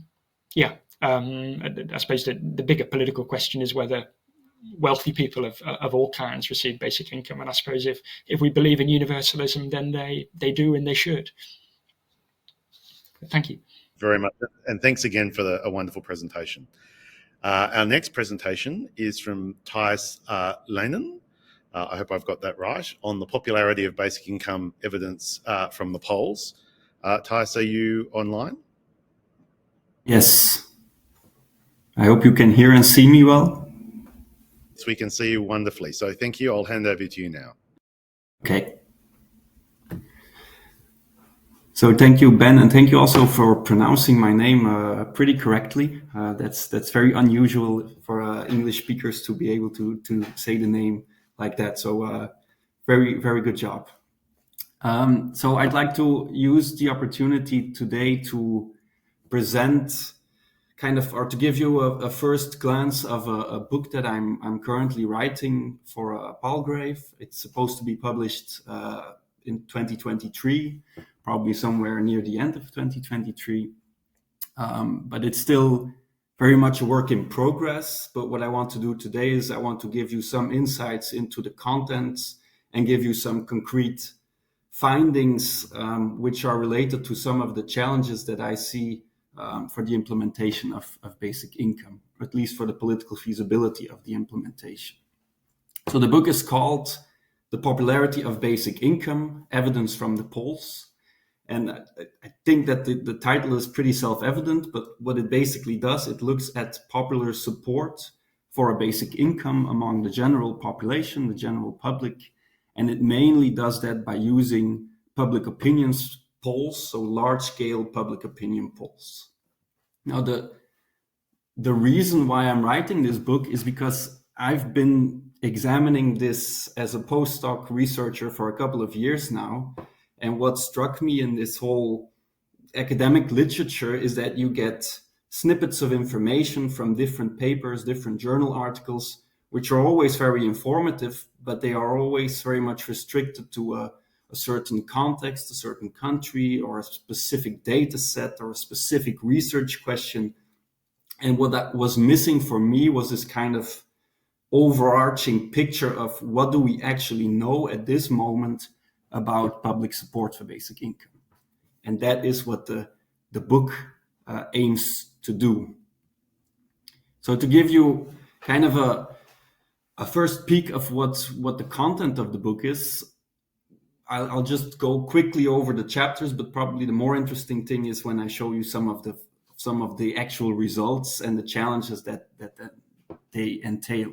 suppose the bigger political question is whether wealthy people of all kinds receive basic income, and I suppose if we believe in universalism, then they do and they should. Thank you very much, and thanks again for a wonderful presentation. Our next presentation is from Tijs Laenen. I hope I've got that right, on the popularity of basic income evidence from the polls. Tijs, are you online? Yes. I hope you can hear and see me well. Yes, we can see you wonderfully. So thank you. I'll hand over to you now. Okay. So thank you, Ben, and thank you also for pronouncing my name pretty correctly. That's very unusual for English speakers to be able to say the name like that. So very, very good job. So I'd like to use the opportunity today to present or to give you a first glance of a book that I'm currently writing for Palgrave. It's supposed to be published in 2023, probably somewhere near the end of 2023. But it's still very much a work in progress. But what I want to do today is I want to give you some insights into the contents and give you some concrete findings which are related to some of the challenges that I see for the implementation of basic income, or at least for the political feasibility of the implementation. So the book is called The Popularity of Basic Income, Evidence from the Polls. And I think that the title is pretty self-evident, but what it basically does, it looks at popular support for a basic income among the general population, the general public, and it mainly does that by using public opinion polls, so large-scale public opinion polls. Now, the reason why I'm writing this book is because I've been examining this as a postdoc researcher for a couple of years now. And what struck me in this whole academic literature is that you get snippets of information from different papers, different journal articles, which are always very informative, but they are always very much restricted to a certain context, a certain country, or a specific data set, or a specific research question. And what that was missing for me was this kind of overarching picture of what do we actually know at this moment about public support for basic income. And that is what the book aims to do. So to give you kind of a first peek of what the content of the book is, I'll just go quickly over the chapters, but probably the more interesting thing is when I show you some of the actual results and the challenges that they entail.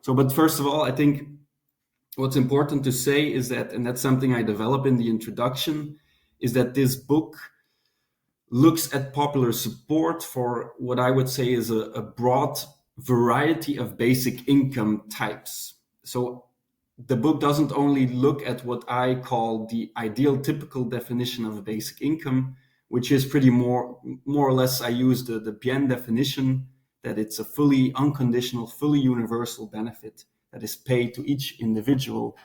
So, but first of all, I think what's important to say is that, and that's something I develop in the introduction, is that this book looks at popular support for what I would say is a broad variety of basic income types. So the book doesn't only look at what I call the ideal typical definition of a basic income, which is pretty more or less, I use the Bien definition, that it's a fully unconditional, fully universal benefit that is paid to each individual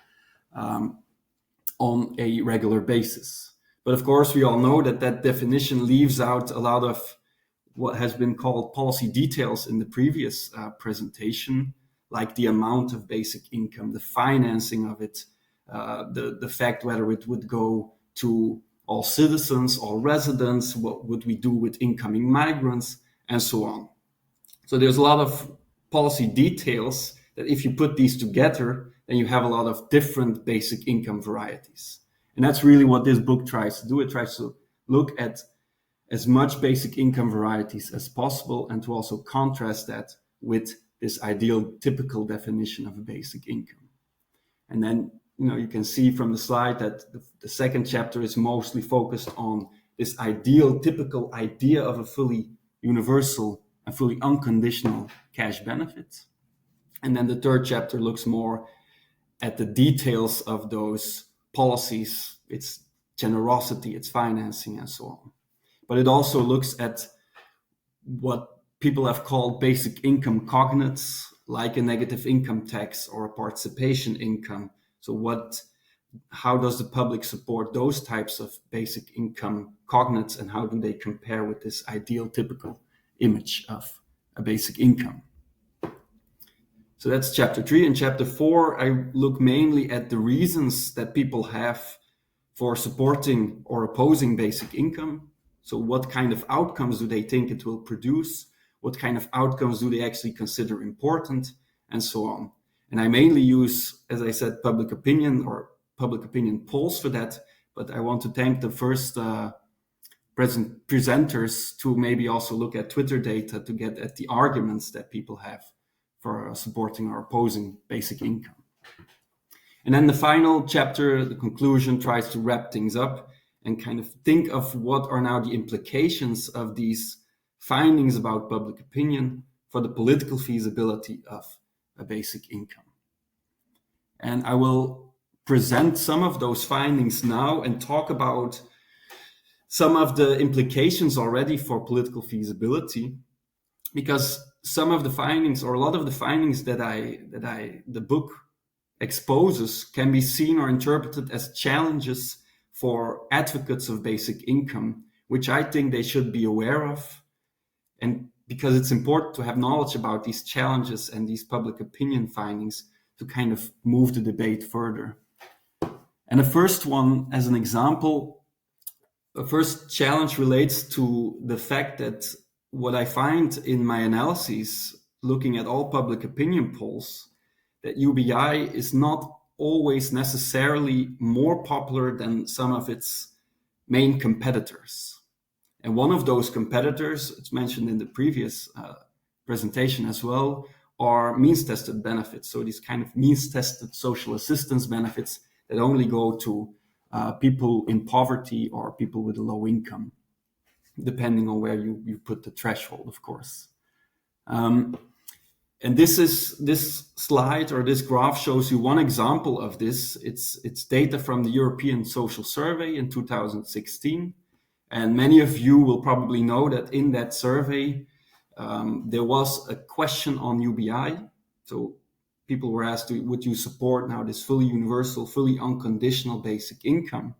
on a regular basis. But of course, we all know that definition leaves out a lot of what has been called policy details in the previous presentation, like the amount of basic income, the financing of it, the fact whether it would go to all citizens, all residents, what would we do with incoming migrants, and so on. So there's a lot of policy details that if you put these together, then you have a lot of different basic income varieties. And that's really what this book tries to do. It tries to look at as much basic income varieties as possible and to also contrast that with this ideal typical definition of a basic income. And then, you can see from the slide that the second chapter is mostly focused on this ideal typical idea of a fully universal and fully unconditional cash benefit. And then the third chapter looks more at the details of those policies, its generosity, its financing, and so on. But it also looks at what people have called basic income cognates, like a negative income tax or a participation income. So how does the public support those types of basic income cognates, and how do they compare with this ideal typical image of a basic income? So that's chapter 3. In chapter 4, I look mainly at the reasons that people have for supporting or opposing basic income. So what kind of outcomes do they think it will produce? What kind of outcomes do they actually consider important? And so on. And I mainly use, as I said, public opinion or public opinion polls for that. But I want to thank the first presenters to maybe also look at Twitter data to get at the arguments that people have for supporting or opposing basic income. And then the final chapter, the conclusion, tries to wrap things up and kind of think of what are now the implications of these findings about public opinion for the political feasibility of a basic income. And I will present some of those findings now and talk about some of the implications already for political feasibility, because some of the findings, or a lot of the findings that the book exposes, can be seen or interpreted as challenges for advocates of basic income, which I think they should be aware of. And because it's important to have knowledge about these challenges and these public opinion findings to kind of move the debate further. And the first one, as an example, the first challenge relates to the fact that what I find in my analyses, looking at all public opinion polls, that UBI is not always necessarily more popular than some of its main competitors. And one of those competitors, it's mentioned in the previous presentation as well, are means-tested benefits. So these kind of means-tested social assistance benefits that only go to people in poverty or people with a low income, depending on where you put the threshold, of course. And this slide or this graph shows you one example of this. It's data from the European Social Survey in 2016. And many of you will probably know that in that survey, there was a question on UBI. So people were asked, would you support now this fully universal, fully unconditional basic income?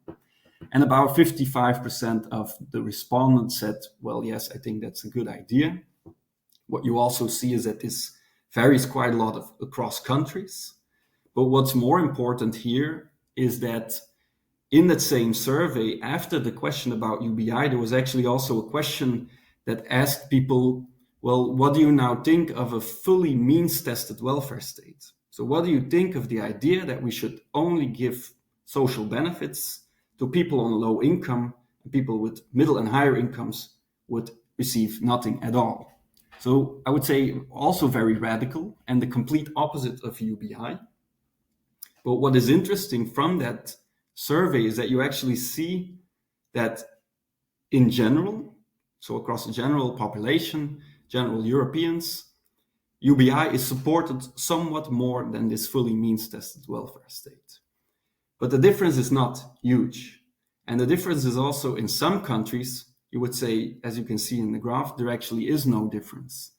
And about 55% of the respondents said, well, yes, I think that's a good idea. What you also see is that this varies quite a lot across countries. But what's more important here is that in that same survey, after the question about UBI, there was actually also a question that asked people, well, what do you now think of a fully means-tested welfare state? So what do you think of the idea that we should only give social benefits to people on low income, and people with middle and higher incomes would receive nothing at all? So I would say also very radical and the complete opposite of UBI. But what is interesting from that survey is that you actually see that in general, so across the general population, general Europeans, UBI is supported somewhat more than this fully means-tested welfare state. But the difference is not huge. And the difference is also in some countries, you would say, as you can see in the graph, there actually is no difference.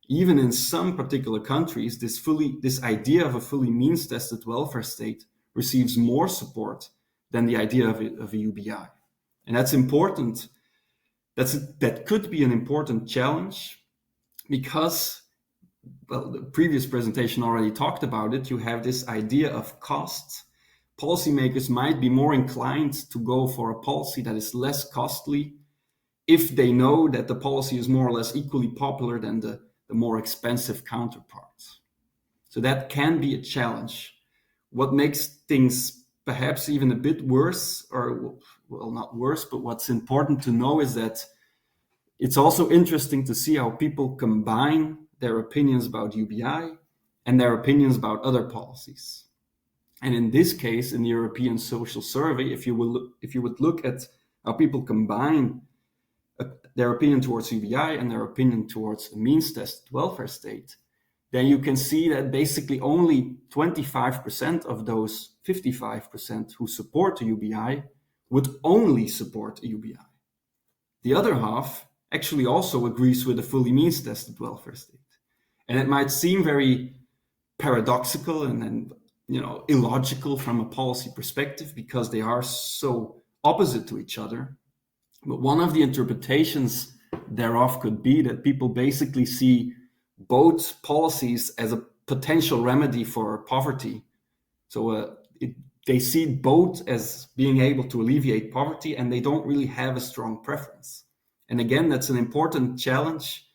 Even in some particular countries, this idea of a fully means-tested welfare state receives more support than the idea of a UBI. And that's important. That could be an important challenge because, well, the previous presentation already talked about it. You have this idea of cost. Policymakers might be more inclined to go for a policy that is less costly if they know that the policy is more or less equally popular than the more expensive counterparts. So that can be a challenge. What makes things perhaps even a bit worse, or well, not worse, but what's important to know is that it's also interesting to see how people combine their opinions about UBI and their opinions about other policies. And in this case, in the European Social Survey, if you would look at how people combine their opinion towards UBI and their opinion towards a means-tested welfare state, then you can see that basically only 25% of those 55% who support the UBI would only support a UBI. The other half actually also agrees with a fully means-tested welfare state. And it might seem very paradoxical and illogical from a policy perspective because they are so opposite to each other. But one of the interpretations thereof could be that people basically see both policies as a potential remedy for poverty. So they see both as being able to alleviate poverty, and they don't really have a strong preference. And again, that's an important challenge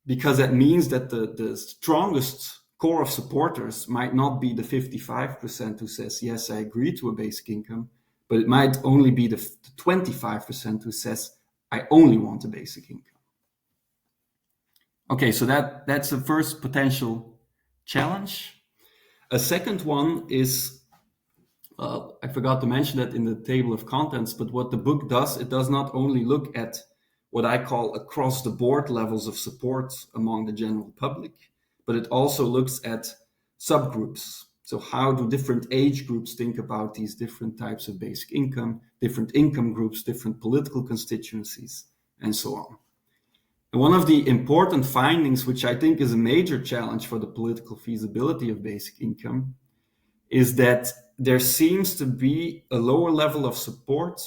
because that means that the strongest core of supporters might not be the 55% who says, yes, I agree to a basic income, but it might only be the 25% who says, I only want a basic income. Okay, so that's the first potential challenge. A second one is I forgot to mention that in the table of contents, but what the book does, it does not only look at what I call across the board levels of support among the general public, but it also looks at subgroups. So how do different age groups think about these different types of basic income, different income groups, different political constituencies, and so on. And one of the important findings, which I think is a major challenge for the political feasibility of basic income, is that there seems to be a lower level of support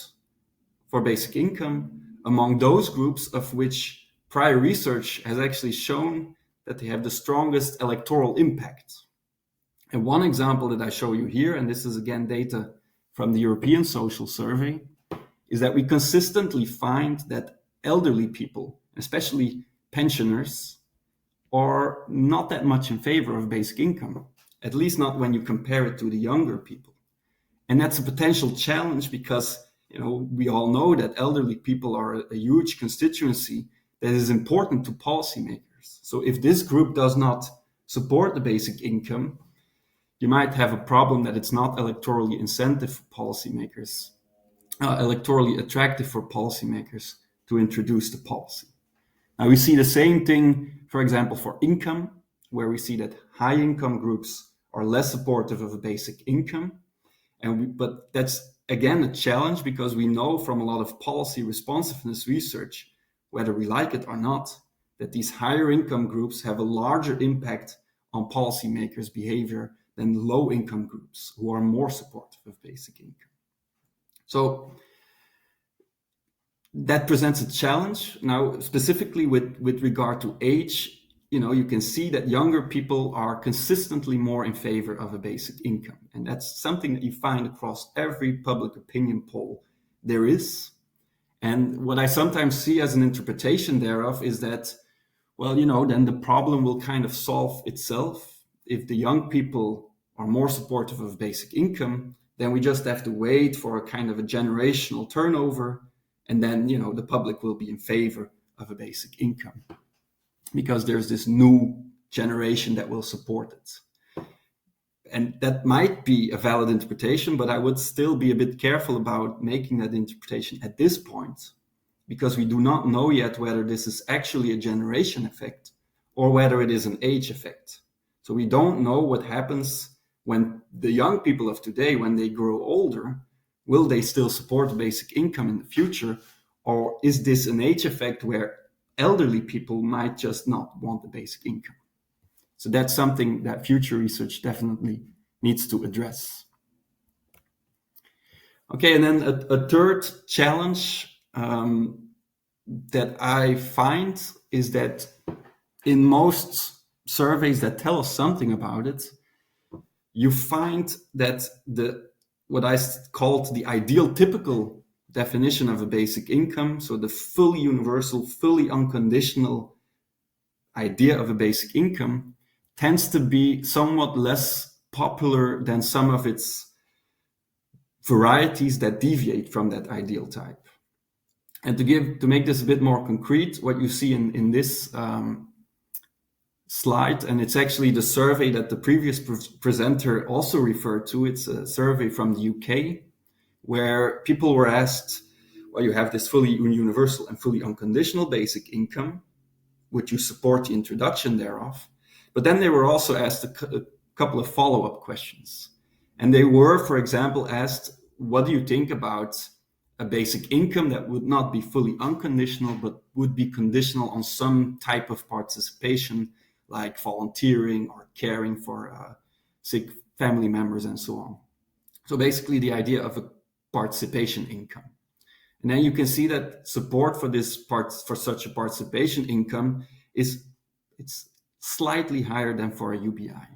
for basic income among those groups of which prior research has actually shown that they have the strongest electoral impact. And one example that I show you here, and this is again data from the European Social Survey, is that we consistently find that elderly people, especially pensioners, are not that much in favor of basic income, at least not when you compare it to the younger people. And that's a potential challenge because, we all know that elderly people are a huge constituency that is important to policymakers. So if this group does not support the basic income, you might have a problem that it's not electorally incentive for policymakers, electorally attractive for policymakers to introduce the policy. Now we see the same thing, for example, for income, where we see that high income groups are less supportive of a basic income. But that's again a challenge because we know from a lot of policy responsiveness research, whether we like it or not, that these higher income groups have a larger impact on policymakers' behavior than low income groups who are more supportive of basic income. So that presents a challenge. Now, specifically with regard to age, you can see that younger people are consistently more in favor of a basic income. And that's something that you find across every public opinion poll there is. And what I sometimes see as an interpretation thereof is that, then the problem will kind of solve itself. If the young people are more supportive of basic income, then we just have to wait for a kind of a generational turnover. And then, the public will be in favor of a basic income, because there's this new generation that will support it. And that might be a valid interpretation, but I would still be a bit careful about making that interpretation at this point, because we do not know yet whether this is actually a generation effect or whether it is an age effect. So we don't know what happens when the young people of today, when they grow older, will they still support basic income in the future? Or is this an age effect where elderly people might just not want the basic income? So that's something that future research definitely needs to address. Okay, and then a third challenge that I find is that in most surveys that tell us something about it, you find that what I called the ideal typical definition of a basic income, so the fully universal, fully unconditional idea of a basic income, tends to be somewhat less popular than some of its varieties that deviate from that ideal type. And to make this a bit more concrete, what you see in this slide, and it's actually the survey that the previous presenter also referred to. It's a survey from the UK, where people were asked, you have this fully universal and fully unconditional basic income, would you support the introduction thereof? But then they were also asked a couple of follow-up questions. And they were, for example, asked, what do you think about a basic income that would not be fully unconditional, but would be conditional on some type of participation, like volunteering or caring for sick family members and so on. So basically the idea of a participation income. And then you can see that support for such a participation income it's slightly higher than for a UBI.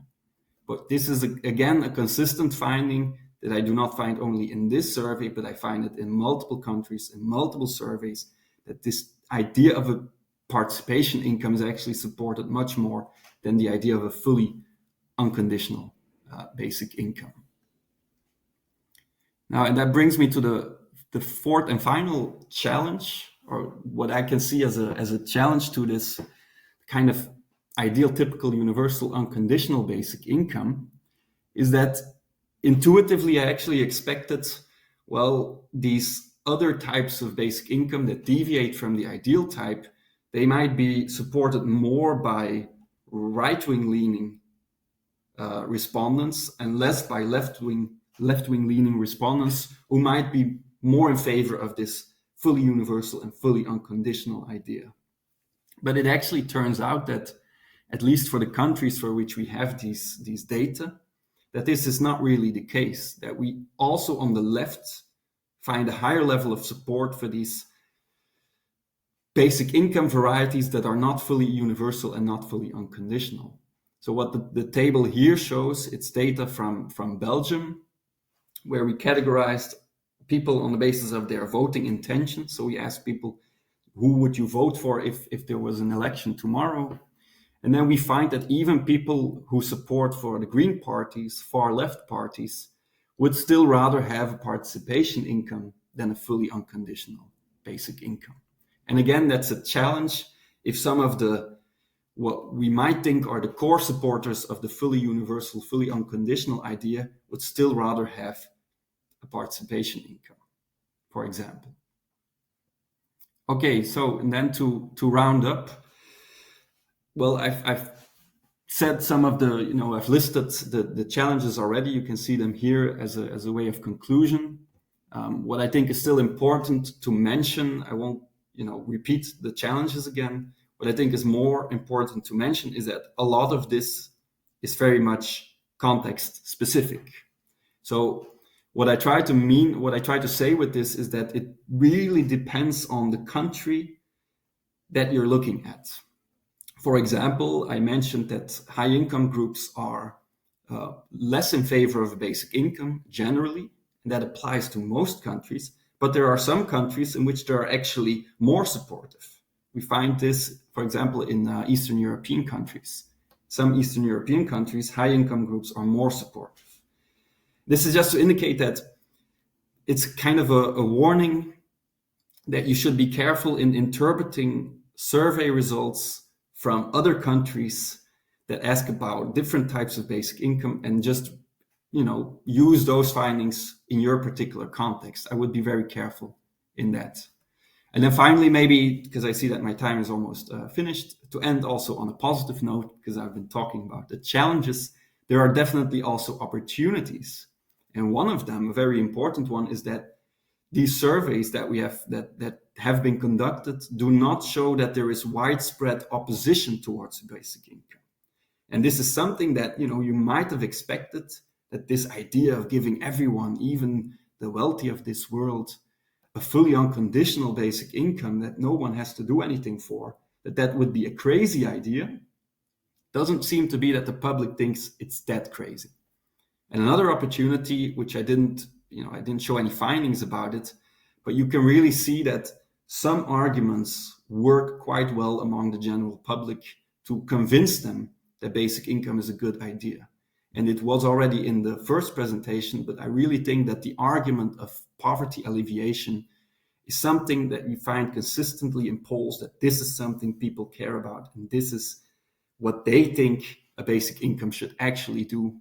But this is again a consistent finding that I do not find only in this survey, but I find it in multiple countries, in multiple surveys, that this idea of a participation income is actually supported much more than the idea of a fully unconditional basic income. Now, and that brings me to the fourth and final challenge, or what I can see as a challenge to this kind of ideal, typical, universal, unconditional basic income, is that intuitively, I actually expected, well, these other types of basic income that deviate from the ideal type, they might be supported more by right-wing leaning respondents and less by left-wing leaning respondents who might be more in favor of this fully universal and fully unconditional idea. But it actually turns out that, at least for the countries for which we have these data, that this is not really the case, that we also on the left find a higher level of support for these basic income varieties that are not fully universal and not fully unconditional. So what the table here shows, it's data from Belgium, where we categorized people on the basis of their voting intention. So we asked people, who would you vote for if there was an election tomorrow? And then we find that even people who support for the Green parties, far left parties, would still rather have a participation income than a fully unconditional basic income. And again, that's a challenge if some of what we might think are the core supporters of the fully universal, fully unconditional idea would still rather have a participation income, for example. Okay, so and then to round up, well, I've said some of the, I've listed the challenges already. You can see them here as a way of conclusion. What I think is still important to mention, I won't, repeat the challenges again. What I think is more important to mention is that a lot of this is very much context specific. So what I try to say with this is that it really depends on the country that you're looking at. For example, I mentioned that high income groups are less in favor of a basic income generally, and that applies to most countries, but there are some countries in which they are actually more supportive. We find this, for example, in Eastern European countries. Some Eastern European countries, high income groups are more supportive. This is just to indicate that it's kind of a warning that you should be careful in interpreting survey results from other countries that ask about different types of basic income and just, use those findings in your particular context. I would be very careful in that. And then finally, maybe, because I see that my time is almost finished, to end also on a positive note, because I've been talking about the challenges, there are definitely also opportunities. And one of them, a very important one, is that these surveys that we have that have been conducted do not show that there is widespread opposition towards basic income. And this is something that, you might have expected, that this idea of giving everyone, even the wealthy of this world, a fully unconditional basic income that no one has to do anything for, that would be a crazy idea. Doesn't seem to be that the public thinks it's that crazy. And another opportunity, which I didn't show any findings about it, but you can really see that some arguments work quite well among the general public to convince them that basic income is a good idea. And it was already in the first presentation, but I really think that the argument of poverty alleviation is something that we find consistently in polls, that this is something people care about, and this is what they think a basic income should actually do.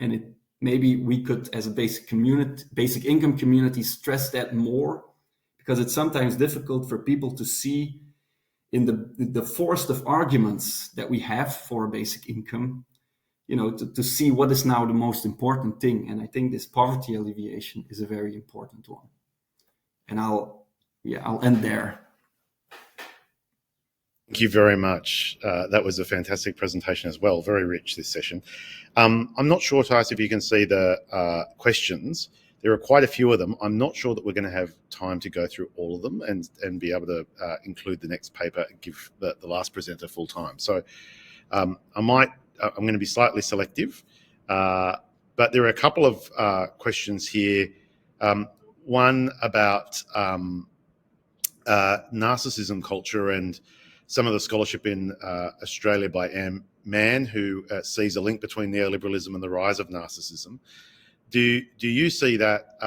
And maybe we could, as a basic income community, stress that more, because it's sometimes difficult for people to see in the forest of arguments that we have for basic income, to see what is now the most important thing. And I think this poverty alleviation is a very important one. And I'll end there. Thank you very much. That was a fantastic presentation as well. Very rich, this session. I'm not sure, Tijs, if you can see the questions. There are quite a few of them. I'm not sure that we're going to have time to go through all of them and be able to include the next paper and give the last presenter full time. So I'm going to be slightly selective, but there are a couple of questions here. One about narcissism culture and some of the scholarship in Australia by Anne Mann, who sees a link between neoliberalism and the rise of narcissism. Do you see that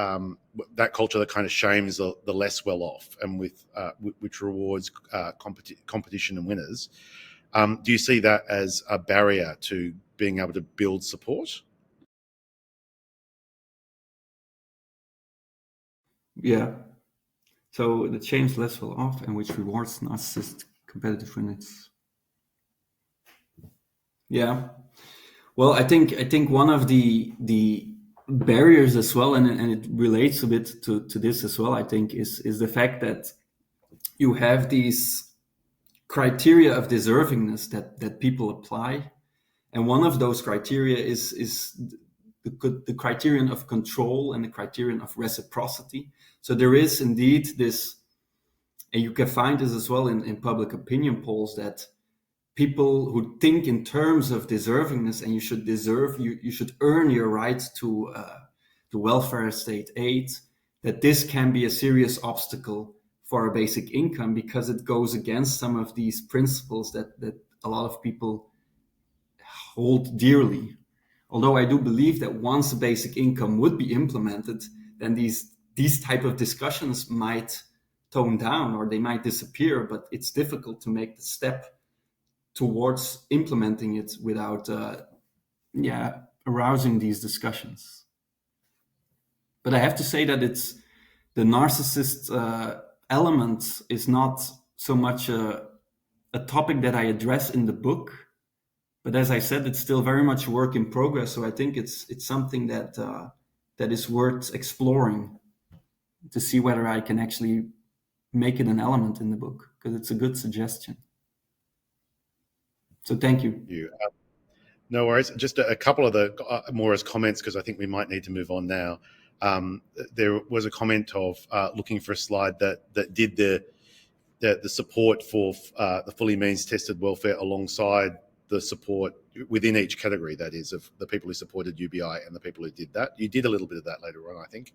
that culture that kind of shames the less well off and which rewards competition and winners? Do you see that as a barrier to being able to build support? Yeah. So the change less well off and which rewards narcissist competitiveness. Yeah. Well, I think one of the barriers as well, and it relates a bit to this as well, I think, is the fact that you have these criteria of deservingness that people apply. And one of those criteria is the criterion of control and the criterion of reciprocity. So there is indeed this, and you can find this as well in public opinion polls, that people who think in terms of deservingness, and you should earn your right to welfare state aid, that this can be a serious obstacle for a basic income, because it goes against some of these principles that a lot of people hold dearly. Although I do believe that once a basic income would be implemented, then these type of discussions might tone down or they might disappear, but it's difficult to make the step towards implementing it without arousing these discussions. But I have to say that it's the narcissist element is not so much a topic that I address in the book, but as I said, it's still very much a work in progress. So I think it's something that is worth exploring to see whether I can actually make it an element in the book, because it's a good suggestion. So thank you. No worries. Just a couple of the more as comments, because I think we might need to move on now. There was a comment of looking for a slide that did the support for the fully means tested welfare alongside the support within each category, that is, of the people who supported UBI and the people who did that. You did a little bit of that later on, I think.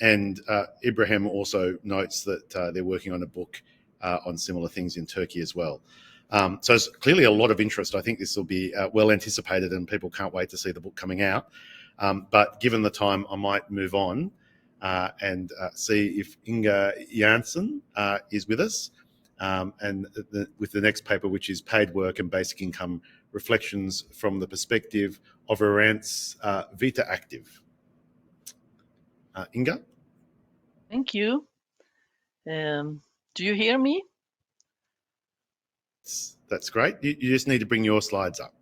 And Ibrahim also notes that they're working on a book on similar things in Turkey as well. So it's clearly a lot of interest. I think this will be well anticipated and people can't wait to see the book coming out. But given the time, I might move on and see if Inga Jansson is with us. And with the next paper, which is Paid Work and Basic Income, Reflections from the Perspective of Arendt's Vita Active. Inga? Thank you. Do you hear me? That's great. You just need to bring your slides up.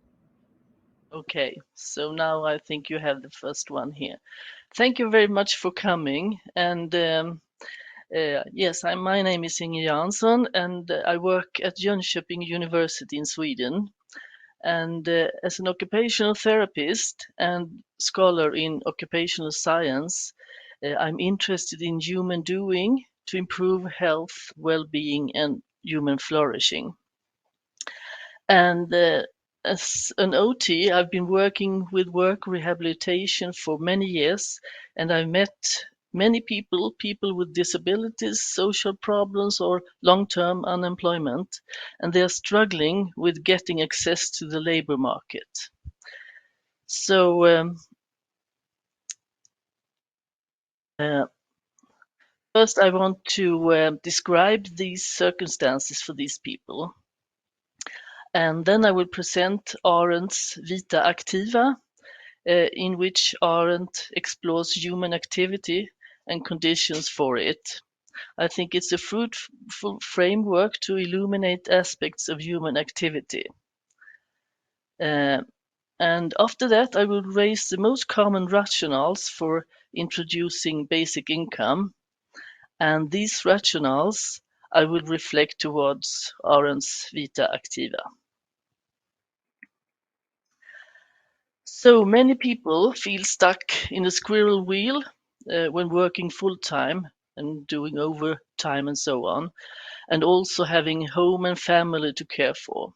Okay, so now I think you have the first one here. Thank you very much for coming. And yes, my name is Inge Jansson, and I work at Jönköping University in Sweden. And as an occupational therapist and scholar in occupational science, I'm interested in human doing to improve health, well-being, and human flourishing. And as an OT, I've been working with work rehabilitation for many years, and I've met many people with disabilities, social problems, or long-term unemployment, and they are struggling with getting access to the labor market. So first I want to describe these circumstances for these people. And then I will present Arendt's Vita Activa, in which Arendt explores human activity and conditions for it. I think it's a fruitful framework to illuminate aspects of human activity. And after that, I will raise the most common rationales for introducing basic income. And these rationales I will reflect towards Arendt's Vita Activa. So many people feel stuck in a squirrel wheel when working full-time and doing overtime and so on, and also having home and family to care for.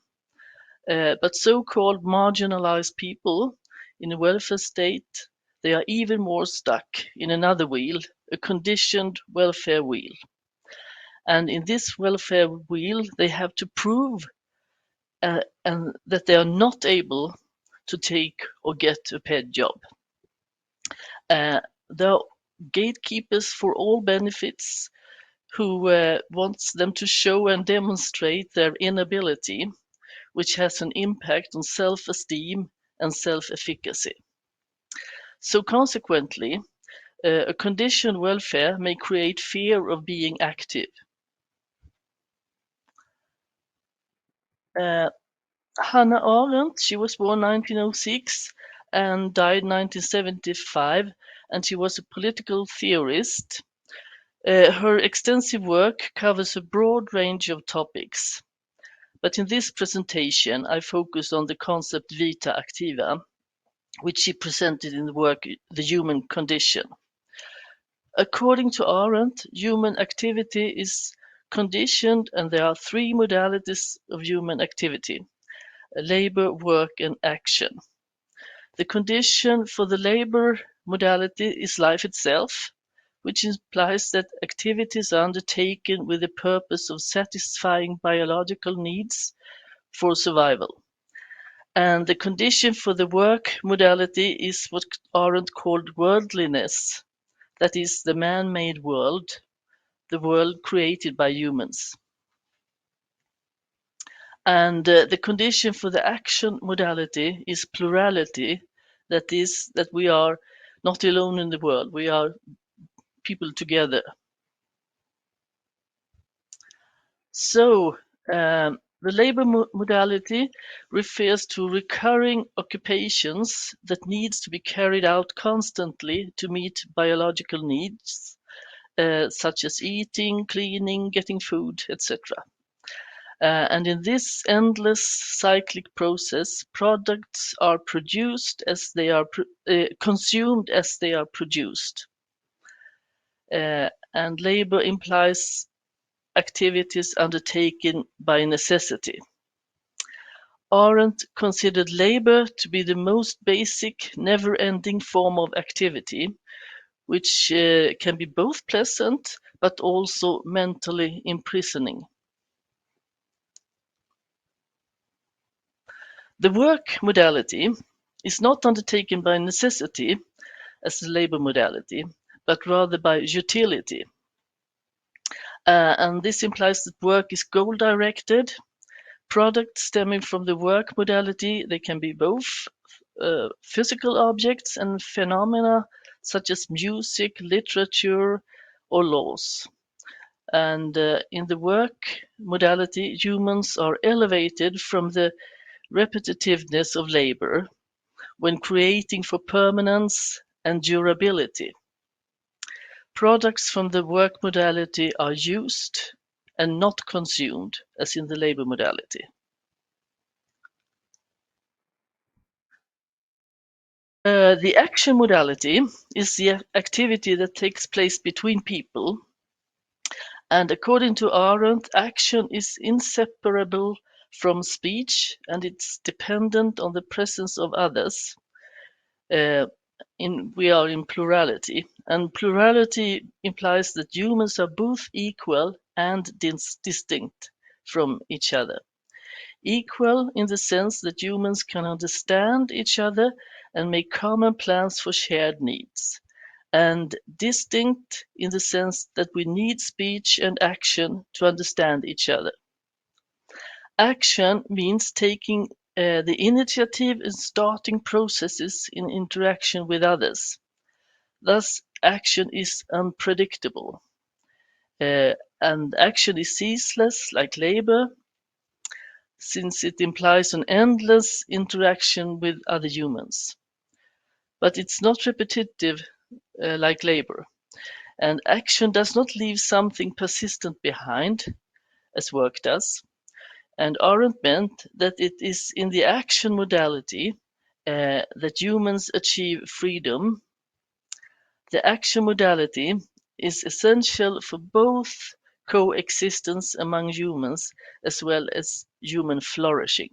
But so-called marginalized people in a welfare state, they are even more stuck in another wheel, a conditioned welfare wheel. And in this welfare wheel, they have to prove and that they are not able to take or get a paid job. There are gatekeepers for all benefits who wants them to show and demonstrate their inability, which has an impact on self-esteem and self-efficacy. So consequently, A conditioned welfare may create fear of being active. Hannah Arendt, she was born 1906 and died 1975, and she was a political theorist. Her extensive work covers a broad range of topics. But in this presentation, I focus on the concept vita activa, which she presented in the work The Human Condition. According to Arendt, human activity is conditioned, and there are three modalities of human activity: labor, work, and action. The condition for the labor modality is life itself, which implies that activities are undertaken with the purpose of satisfying biological needs for survival. And the condition for the work modality is what Arendt called worldliness, that is, the man-made world, the world created by humans. And the condition for the action modality is plurality, that is, that we are not alone in the world, we are people together. So, the labor modality refers to recurring occupations that needs to be carried out constantly to meet biological needs, such as eating, cleaning, getting food, etc. And in this endless cyclic process, products are produced as they are consumed as they are produced. And labor implies activities undertaken by necessity. Arendt considered labor to be the most basic, never-ending form of activity, which can be both pleasant but also mentally imprisoning. The work modality is not undertaken by necessity as the labor modality, but rather by utility. And this implies that work is goal-directed. Products stemming from the work modality, they can be both physical objects and phenomena such as music, literature, or laws. And in the work modality, humans are elevated from the repetitiveness of labor when creating for permanence and durability. Products from the work modality are used and not consumed, as in the labor modality. The action modality is the activity that takes place between people, and according to Arendt, action is inseparable from speech and it's dependent on the presence of others. We are in plurality, and plurality implies that humans are both equal and distinct from each other. Equal in the sense that humans can understand each other and make common plans for shared needs, and distinct in the sense that we need speech and action to understand each other. Action means taking the initiative and starting processes in interaction with others. Thus, action is unpredictable. And action is ceaseless, like labor, since it implies an endless interaction with other humans. But it's not repetitive like labor. And action does not leave something persistent behind, as work does. And Arendt meant that it is in the action modality that humans achieve freedom. The action modality is essential for both coexistence among humans as well as human flourishing.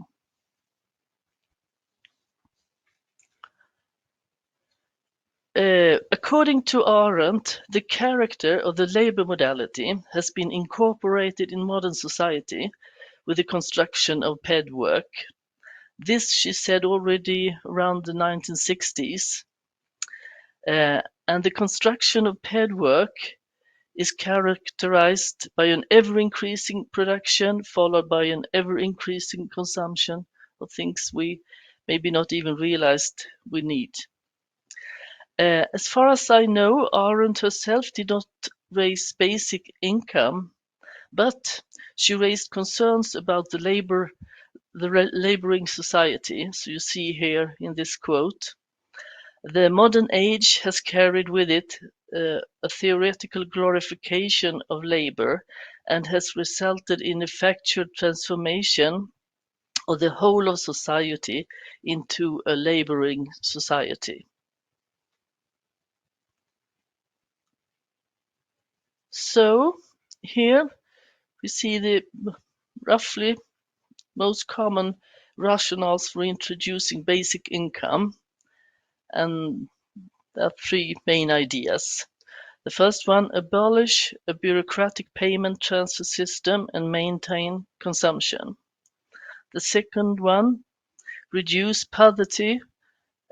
According to Arendt, the character of the labor modality has been incorporated in modern society with the construction of paid work. This she said already around the 1960s. And the construction of paid work is characterized by an ever-increasing production followed by an ever-increasing consumption of things we maybe not even realized we need. As far as I know, Arendt herself did not raise basic income, but she raised concerns about the laboring society. So you see here in this quote, the modern age has carried with it a theoretical glorification of labor and has resulted in effectual transformation of the whole of society into a laboring society. So here we see the roughly most common rationales for introducing basic income, and there are three main ideas. The first one, abolish a bureaucratic payment transfer system and maintain consumption. The second one, reduce poverty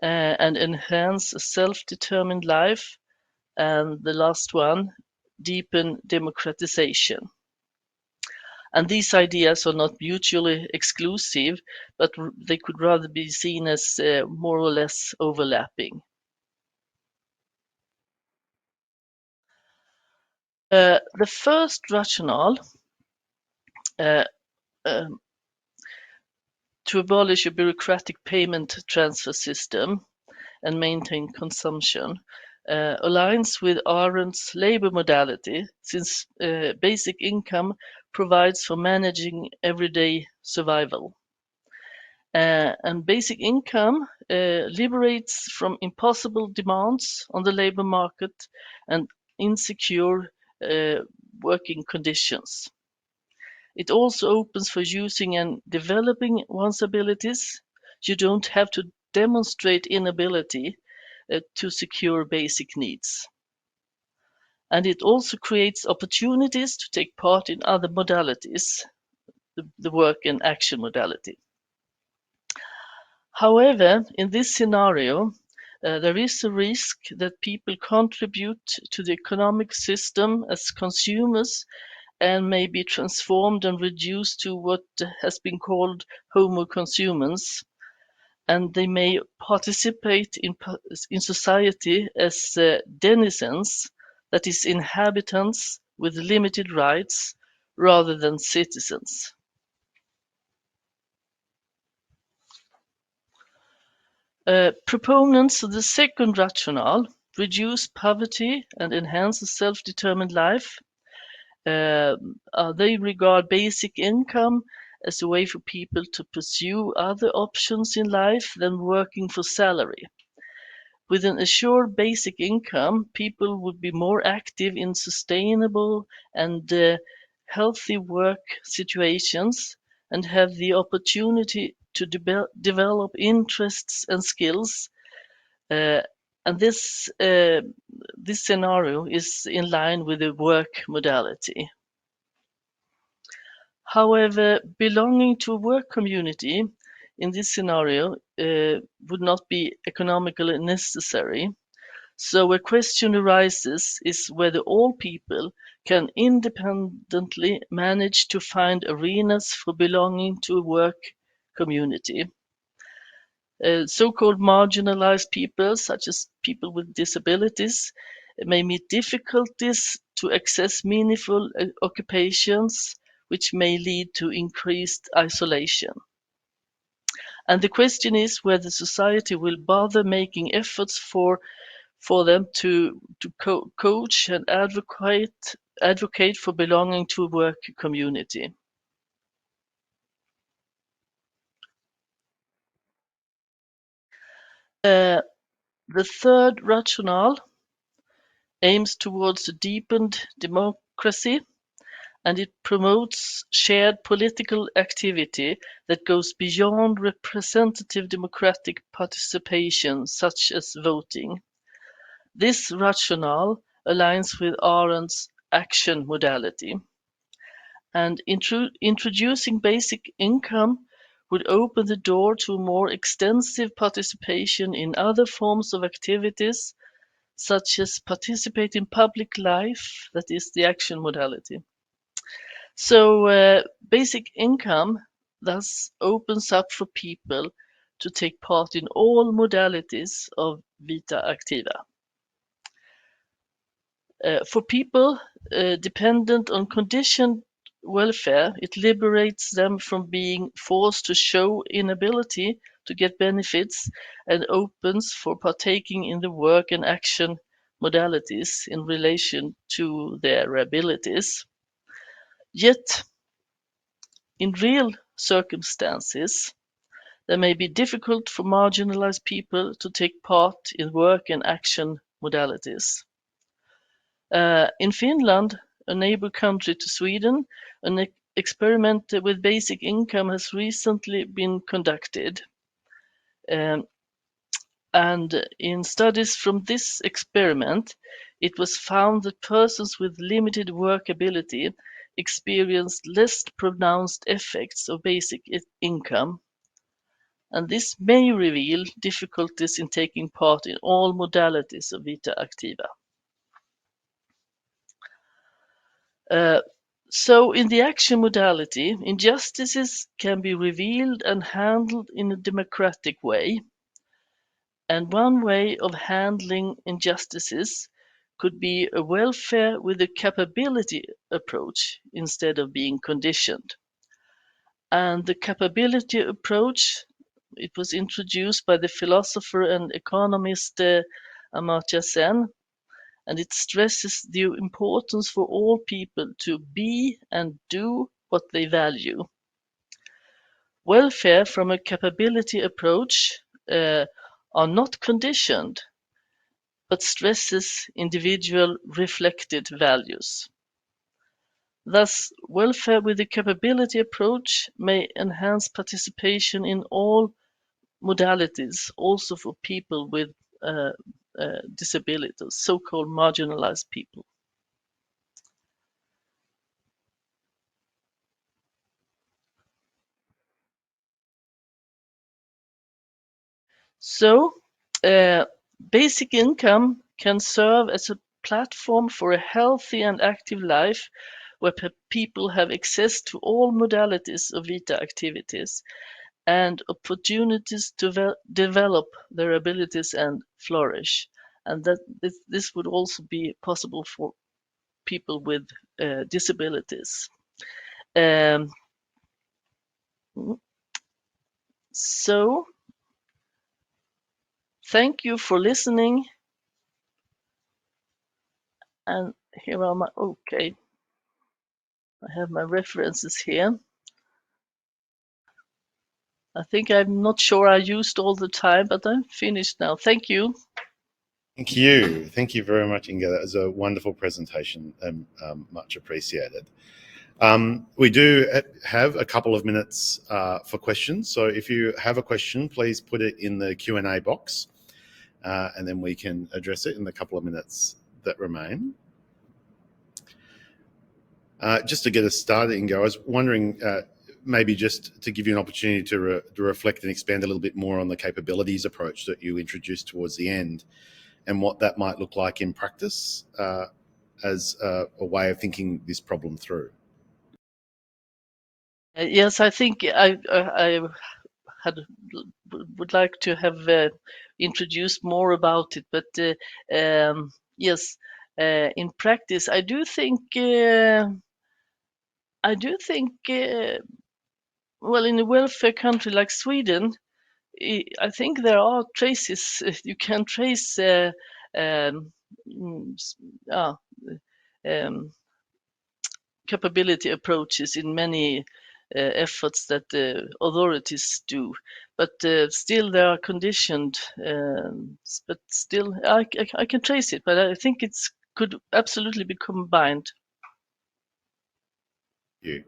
and enhance a self-determined life. And the last one, deepen democratization. And these ideas are not mutually exclusive, but they could rather be seen as more or less overlapping. The first rationale to abolish a bureaucratic payment transfer system and maintain consumption aligns with Arendt's labor modality, since basic income provides for managing everyday survival. And basic income liberates from impossible demands on the labor market and insecure working conditions. It also opens for using and developing one's abilities. You don't have to demonstrate inability to secure basic needs. And it also creates opportunities to take part in other modalities, the work and action modality. However, in this scenario, there is a risk that people contribute to the economic system as consumers and may be transformed and reduced to what has been called homo consumens, and they may participate in society as denizens, that is, inhabitants with limited rights rather than citizens. Proponents of the second rationale, reduce poverty and enhance a self-determined life, they regard basic income as a way for people to pursue other options in life than working for salary. With an assured basic income, people would be more active in sustainable and healthy work situations and have the opportunity to develop interests and skills. And this scenario is in line with the work modality. However, belonging to a work community in this scenario would not be economically necessary. So a question arises is whether all people can independently manage to find arenas for belonging to a work community. So-called marginalized people, such as people with disabilities, may meet difficulties to access meaningful occupations, which may lead to increased isolation. And the question is whether society will bother making efforts for them to coach and advocate for belonging to a work community. The third rationale aims towards a deepened democracy, and it promotes shared political activity that goes beyond representative democratic participation, such as voting. This rationale aligns with Arendt's action modality. And introducing basic income would open the door to more extensive participation in other forms of activities, such as participate in public life, that is the action modality. So basic income thus opens up for people to take part in all modalities of vita activa. For people dependent on conditioned welfare, it liberates them from being forced to show inability to get benefits and opens for partaking in the work and action modalities in relation to their abilities. Yet, in real circumstances, it may be difficult for marginalized people to take part in work and action modalities. In Finland, a neighbor country to Sweden, an experiment with basic income has recently been conducted. And in studies from this experiment, it was found that persons with limited work ability experienced less pronounced effects of basic income. And this may reveal difficulties in taking part in all modalities of vita activa. So in the action modality, injustices can be revealed and handled in a democratic way. And one way of handling injustices could be a welfare with a capability approach instead of being conditioned. And the capability approach, it was introduced by the philosopher and economist Amartya Sen, and it stresses the importance for all people to be and do what they value. Welfare from a capability approach are not conditioned, but stresses individual reflected values. Thus, welfare with a capability approach may enhance participation in all modalities, also for people with disabilities, so-called marginalized people. So, basic income can serve as a platform for a healthy and active life where people have access to all modalities of vita activities and opportunities to develop their abilities and flourish. And that this would also be possible for people with disabilities. So, thank you for listening. And here are my, okay, I have my references here. I think I'm not sure I used all the time, but I'm finished now. Thank you. Thank you. Thank you very much, Inga. That was a wonderful presentation and much appreciated. We do have a couple of minutes for questions. So if you have a question, please put it in the Q&A box and then we can address it in the couple of minutes that remain. Just to get us started, Inga, I was wondering maybe just to give you an opportunity to reflect and expand a little bit more on the capabilities approach that you introduced towards the end and what that might look like in practice as a way of thinking this problem through. Yes, I think I would like to have introduced more about it, but yes, in practice, I do think well, in a welfare country like Sweden, I think there are traces. You can trace capability approaches in many efforts that the authorities do, but still they are conditioned. But still, I can trace it, but I think it could absolutely be combined. Thank you.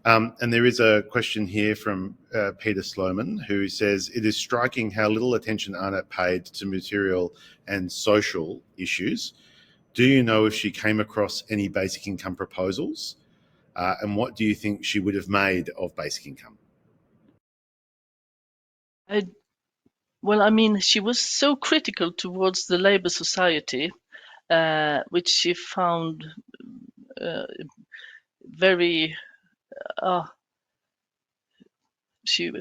And there is a question here from Peter Sloman, who says, it is striking how little attention Arendt paid to material and social issues. Do you know if she came across any basic income proposals? And what do you think she would have made of basic income? Well, I mean, she was so critical towards the Labour Society, which she found very... she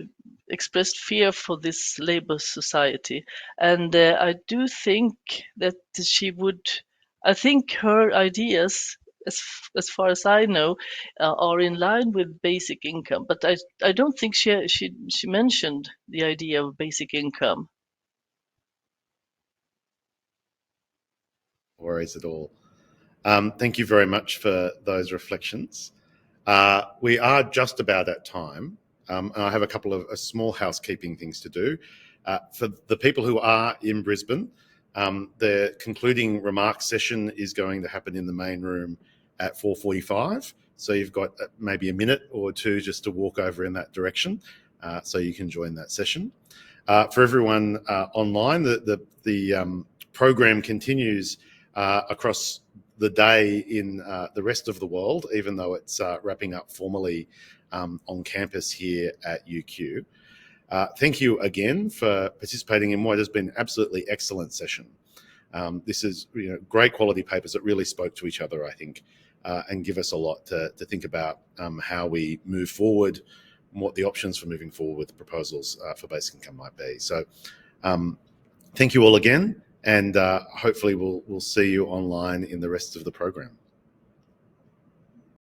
expressed fear for this Labour Society. And I do think that she would I think her ideas, as far as I know, are in line with basic income. But I don't think she mentioned the idea of basic income. No worries at all. Thank you very much for those reflections. We are just about at time, and I have a couple of small housekeeping things to do. For the people who are in Brisbane, the concluding remarks session is going to happen in the main room at 4:45. So you've got maybe a minute or two just to walk over in that direction, so you can join that session. For everyone online, the program continues across the day in the rest of the world, even though it's wrapping up formally on campus here at UQ. Thank you again for participating in what has been an absolutely excellent session. This is great quality papers that really spoke to each other, I think, and give us a lot to think about how we move forward and what the options for moving forward with the proposals for basic income might be. So thank you all again, and hopefully we'll see you online in the rest of the program.